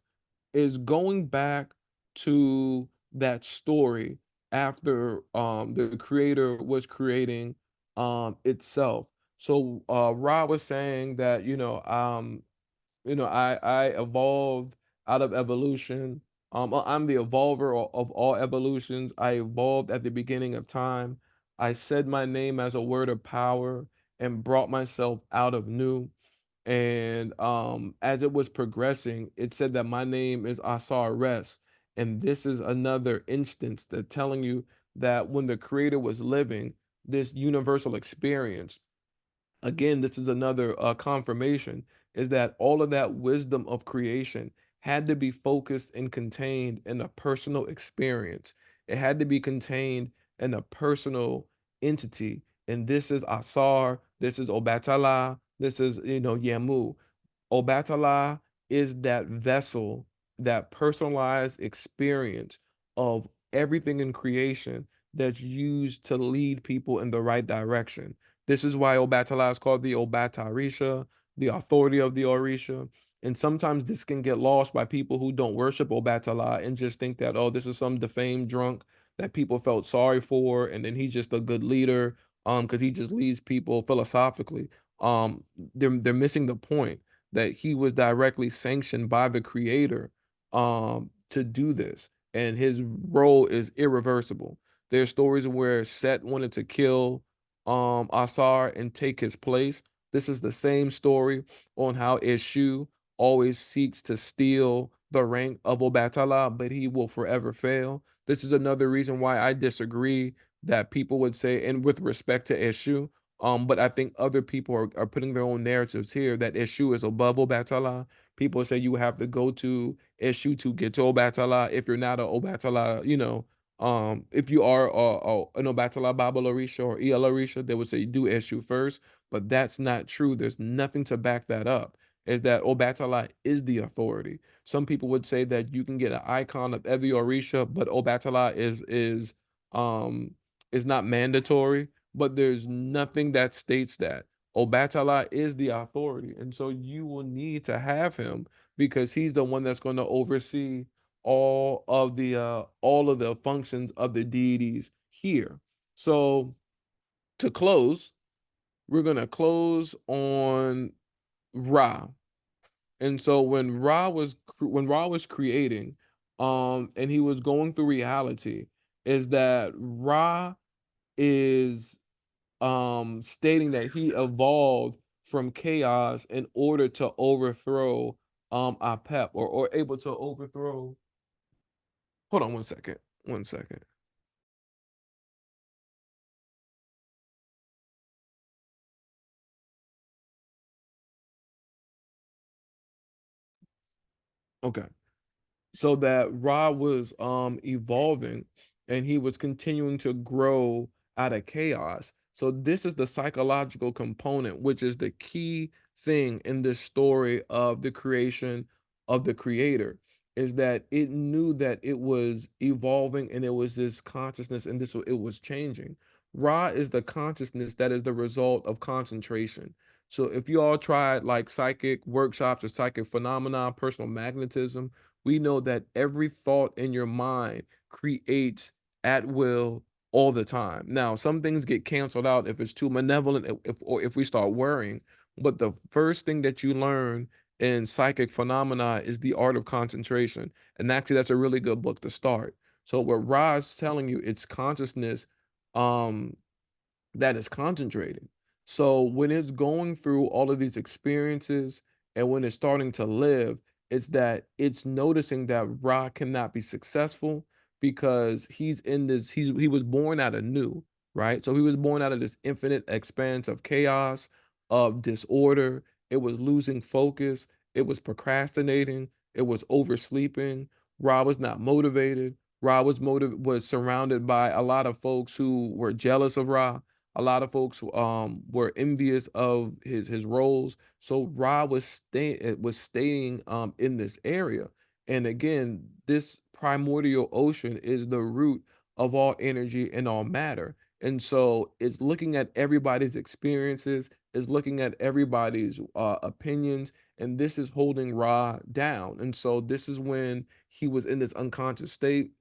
is going back to that story after the creator was creating itself. So Ra was saying that I evolved out of evolution. I'm the evolver of all evolutions. I evolved at the beginning of time. I said my name as a word of power and brought myself out of new. And as it was progressing, it said that my name is Asar Rest. And this is another instance that telling you that when the creator was living this universal experience, again, this is another confirmation, is that all of that wisdom of creation had to be focused and contained in a personal experience. It had to be contained in a personal entity. And this is Asar, this is Obatala, this is, Yamu. Obatala is that vessel, that personalized experience of everything in creation that's used to lead people in the right direction. This is why Obatala is called the Obatarisha, the authority of the Orisha. And sometimes this can get lost by people who don't worship Obatala and just think that, oh, this is some defamed drunk that people felt sorry for, and then he's just a good leader, because he just leads people philosophically. They're missing the point that he was directly sanctioned by the creator to do this, and his role is irreversible. There's stories where Set wanted to kill Asar and take his place. This is the same story on how Eshu always seeks to steal the rank of Obatala, but he will forever fail. This is another reason why I disagree that people would say, and with respect to Eshu, but I think other people are putting their own narratives here that Eshu is above Obatala. People say you have to go to Eshu to get to Obatala. If you're not a Obatala, if you are an Obatala Baba Larisha or El Larisha, they would say do Eshu first, but that's not true. There's nothing to back that up. Is that Obatala is the authority. Some people would say that you can get an icon of every Orisha, but Obatala is not mandatory. But there's nothing that states that Obatala is the authority, and so you will need to have him because he's the one that's going to oversee all of the functions of the deities here. So to close, we're going to close on Ra. And so when Ra was creating and he was going through reality, is that Ra is stating that he evolved from chaos in order to overthrow Apep, or able to overthrow. Hold on one second. One second. Okay. So that Ra was evolving and he was continuing to grow out of chaos. So this is the psychological component, which is the key thing in this story of the creation of the creator, is that it knew that it was evolving and it was this consciousness and this it was changing. Ra is the consciousness that is the result of concentration. So if you all tried like psychic workshops or psychic phenomena, personal magnetism, we know that every thought in your mind creates at will all the time. Now, some things get canceled out if it's too malevolent, or if we start worrying. But the first thing that you learn in psychic phenomena is the art of concentration. And actually, that's a really good book to start. So what Ra's telling you, it's consciousness um that is concentrating. So when it's going through all of these experiences and when it's starting to live, it's that it's noticing that Ra cannot be successful because he was born out of new, right? So he was born out of this infinite expanse of chaos, of disorder. It was losing focus, it was procrastinating, it was oversleeping. Ra was not motivated. Ra was surrounded by a lot of folks who were jealous of Ra. A lot of folks were envious of his roles. So Ra was staying in this area. And again, this primordial ocean is the root of all energy and all matter. And so it's looking at everybody's experiences, is looking at everybody's opinions, and this is holding Ra down. And so this is when he was in this unconscious state,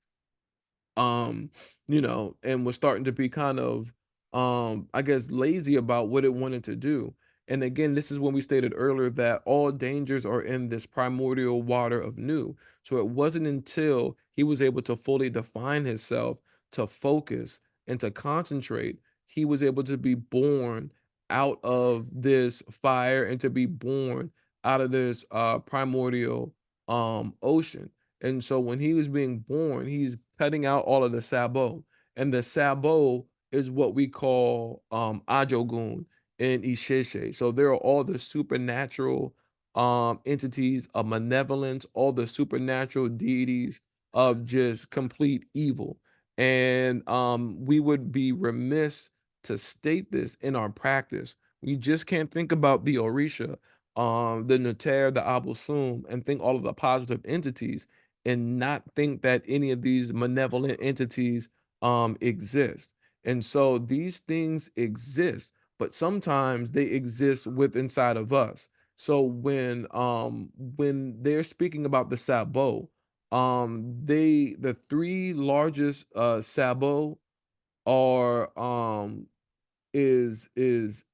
um and was starting to be kind of I guess lazy about what it wanted to do. And again, this is when we stated earlier that all dangers are in this primordial water of new. So it wasn't until he was able to fully define himself, to focus and to concentrate, he was able to be born out of this fire and to be born out of this primordial ocean. And so when he was being born, he's cutting out all of the Sabo. And the Sabo is what we call Ajogun in Isheshe. So there are all the supernatural entities of malevolence, all the supernatural deities of just complete evil. And we would be remiss to state this in our practice. We just can't think about the Orisha, the Nuter, the Abusum, and think all of the positive entities and not think that any of these malevolent entities exist. And so these things exist, but sometimes they exist with inside of us. So when they're speaking about the Sabo, the three largest Sabo are is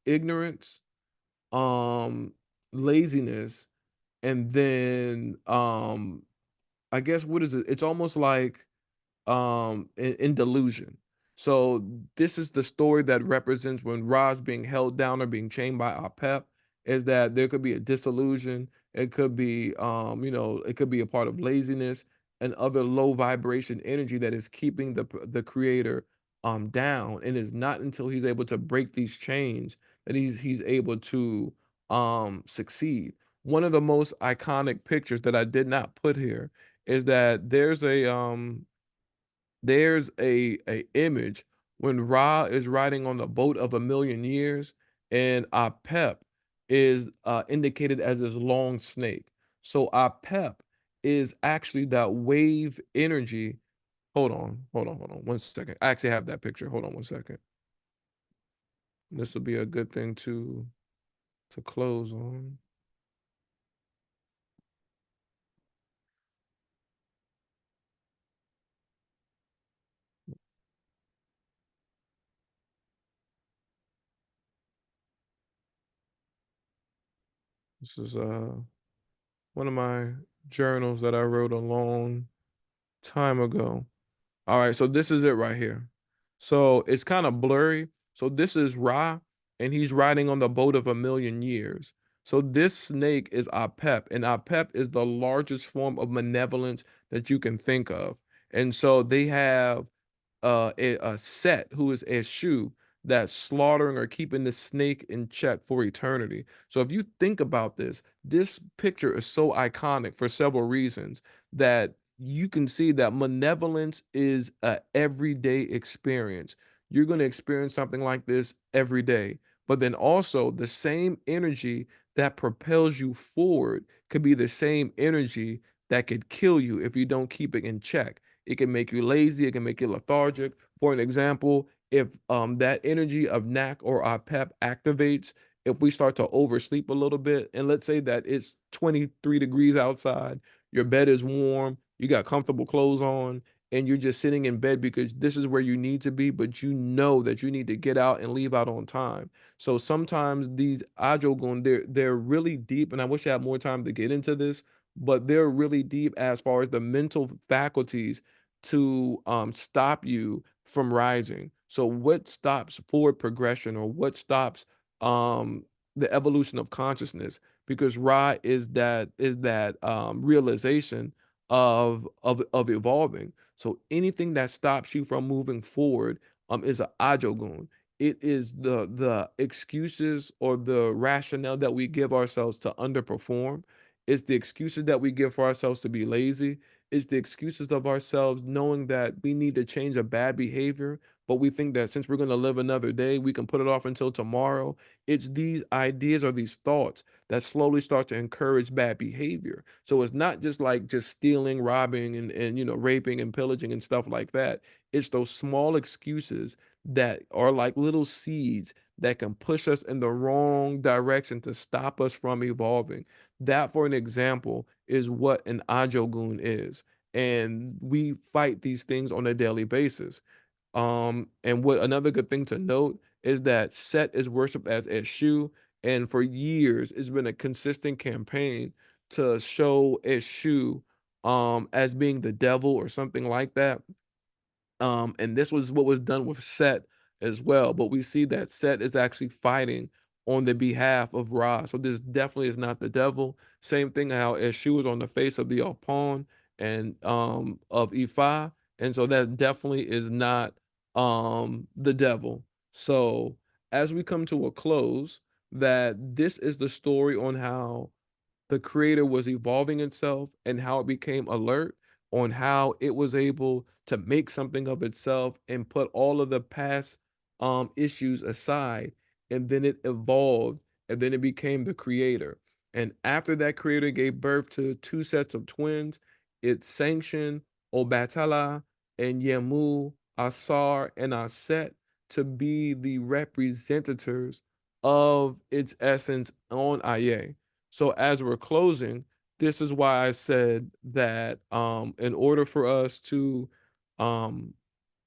ignorance, um laziness, and then I guess what is it? It's almost like in delusion. So this is the story that represents when Ra's being held down or being chained by Apep, is that there could be a disillusion. It could be, it could be a part of laziness and other low vibration energy that is keeping the creator down. And it's not until he's able to break these chains that he's able to succeed. One of the most iconic pictures that I did not put here is that there's a image when Ra is riding on the boat of a million years, and Apep is indicated as this long snake. So Apep is actually that wave energy. Hold on 1 second. I actually have that picture. Hold on 1 second. This will be a good thing to close on. This is one of my journals that I wrote a long time ago. All right, so this is it right here. So it's kind of blurry. So this is Ra, and he's riding on the boat of a million years. So this snake is Apep, and Apep is the largest form of malevolence that you can think of. And so they have a Set, who is a shoe that's slaughtering or keeping the snake in check for eternity. So if you think about this, this picture is so iconic for several reasons that you can see that malevolence is a everyday experience. You're going to experience something like this every day. But then also the same energy that propels you forward could be the same energy that could kill you if you don't keep it in check. It can make you lazy. It can make you lethargic. For an example, if that energy of knack or our pep activates, if we start to oversleep a little bit, and let's say that it's 23 degrees outside, your bed is warm, you got comfortable clothes on, and you're just sitting in bed because this is where you need to be, but you know that you need to get out and leave out on time. So sometimes these ajogun, they're really deep, and I wish I had more time to get into this, but they're really deep as far as the mental faculties to stop you from rising. So what stops forward progression, or what stops um the evolution of consciousness? Because Ra is that realization of evolving. So anything that stops you from moving forward is a ajogun. It is the excuses or the rationale that we give ourselves to underperform. It's the excuses that we give for ourselves to be lazy. It's the excuses of ourselves knowing that we need to change a bad behavior, but we think that since we're going to live another day, we can put it off until tomorrow. It's these ideas or these thoughts that slowly start to encourage bad behavior. So it's not just like just stealing, robbing, and raping and pillaging and stuff like that. It's those small excuses that are like little seeds that can push us in the wrong direction to stop us from evolving. That, for an example, is what an ajogun is. And we fight these things on a daily basis. And what another good thing to note is that Set is worshipped as Eshu, and for years it's been a consistent campaign to show Eshu as being the devil or something like that. And this was what was done with Set as well. But we see that Set is actually fighting on the behalf of Ra. So this definitely is not the devil. Same thing how Eshu was on the face of the Alpon and of Ifa. And so that definitely is not the devil. So as we come to a close, that this is the story on how the creator was evolving itself and how it became alert on how it was able to make something of itself and put all of the past issues aside, and then it evolved, and then it became the creator. And after that creator gave birth to two sets of twins, it sanctioned Obatala and Yemu, Asar and Aset to be the representatives of its essence on Aye. So as we're closing, this is why I said that in order for us to um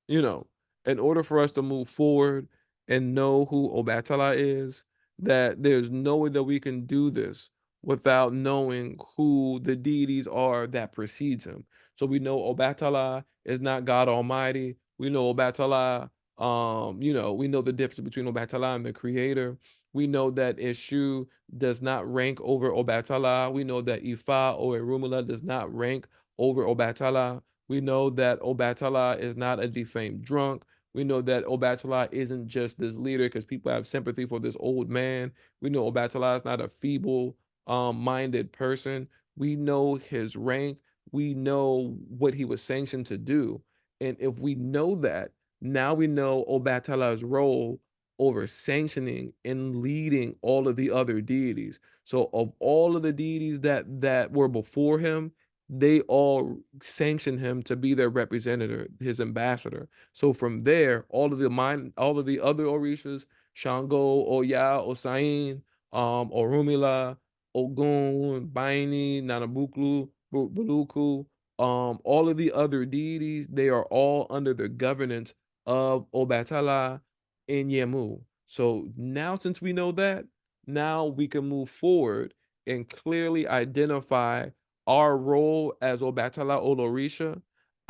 you know, in order for us to move forward and know who Obatala is, that there's no way that we can do this without knowing who the deities are that precedes him. So we know Obatala is not God Almighty. We know Obatala We know the difference between Obatala and the creator. We know that Eshu does not rank over Obatala. We know that Ifa or Erumula does not rank over Obatala. We know that Obatala is not a defamed drunk. We know that Obatala isn't just this leader because people have sympathy for this old man. We know Obatala is not a feeble minded person. We know his rank. We know what he was sanctioned to do. And if we know that, now we know Obatala's role over sanctioning and leading all of the other deities. So of all of the deities that were before him, they all sanctioned him to be their representative, his ambassador. So from there, all of the other Orishas, Shango, Oya, Osain, Orumila, Ogun, Baini, Nanabuklu, Buluku, all of the other deities, they are all under the governance of Obatala and Yemu. So now, since we know that, now we can move forward and clearly identify our role as Obatala Olorisha,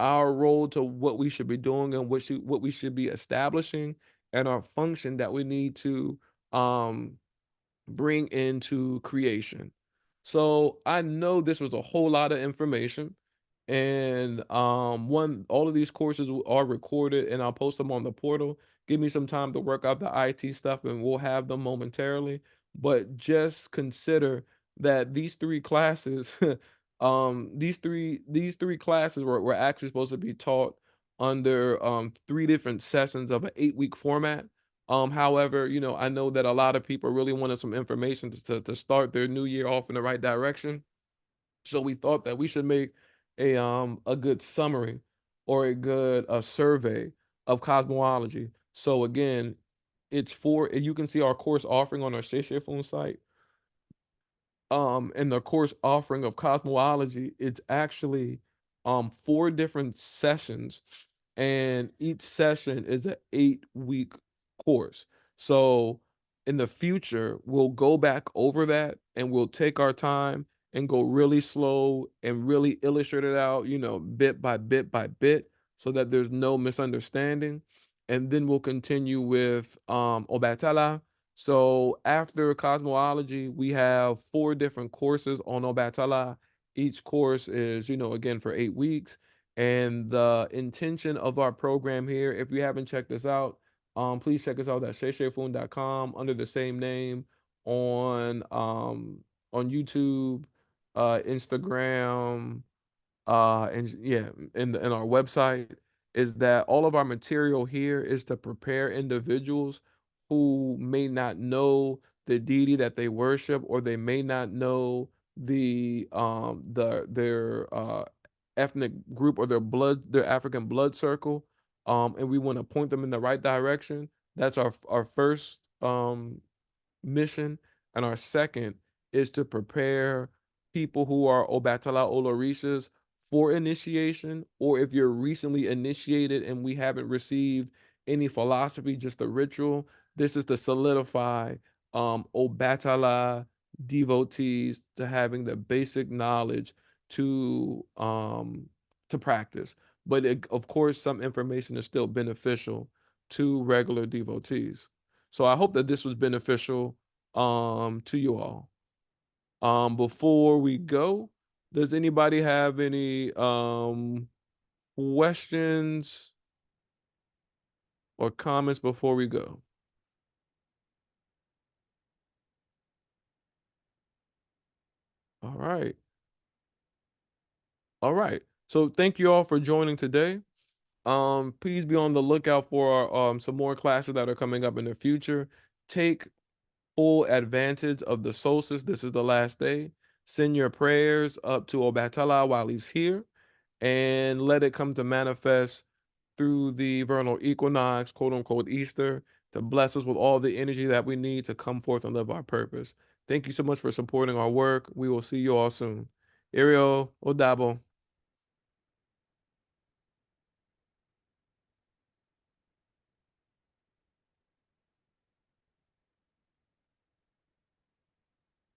our role to what we should be doing and what we should be establishing, and our function that we need to um bring into creation. So I know this was a whole lot of information. And one all of these courses are recorded and I'll post them on the portal. Give me some time to work out the IT stuff and we'll have them momentarily. But just consider that these three classes, these three classes were actually supposed to be taught under three different sessions of an 8-week format. However, I know that a lot of people really wanted some information to start their new year off in the right direction. So we thought that we should make a good summary or a good survey of cosmology. So again, you can see our course offering on our Sheshefun site. In the course offering of cosmology, it's actually 4 different sessions, and each session is an 8-week course. So in the future, we'll go back over that and we'll take our time and go really slow and really illustrate it out, bit by bit by bit, so that there's no misunderstanding. And then we'll continue with Obatala. So after cosmology, we have 4 different courses on Obatala. Each course is, again, for 8 weeks. And the intention of our program here, if you haven't checked us out, please check us out at sheshefun.com under the same name on YouTube, Instagram, and yeah, in our website, is that all of our material here is to prepare individuals who may not know the deity that they worship, or they may not know their ethnic group or their African blood circle, and we want to point them in the right direction. That's our first mission. And our second is to prepare people who are Obatala Olorishas for initiation, or if you're recently initiated and we haven't received any philosophy, just a ritual, this is to solidify Obatala devotees to having the basic knowledge to practice. But of course, some information is still beneficial to regular devotees. So I hope that this was beneficial to you all. Before we go, does anybody have any questions or comments before we go? All right. All right. So thank you all for joining today. Please be on the lookout for some more classes that are coming up in the future. Take full advantage of the solstice. This is the last day. Send your prayers up to Obatala while he's here, and let it come to manifest through the vernal equinox, quote unquote Easter, to bless us with all the energy that we need to come forth and live our purpose. Thank you so much for supporting our work. We will see you all soon. Ariel Odabo.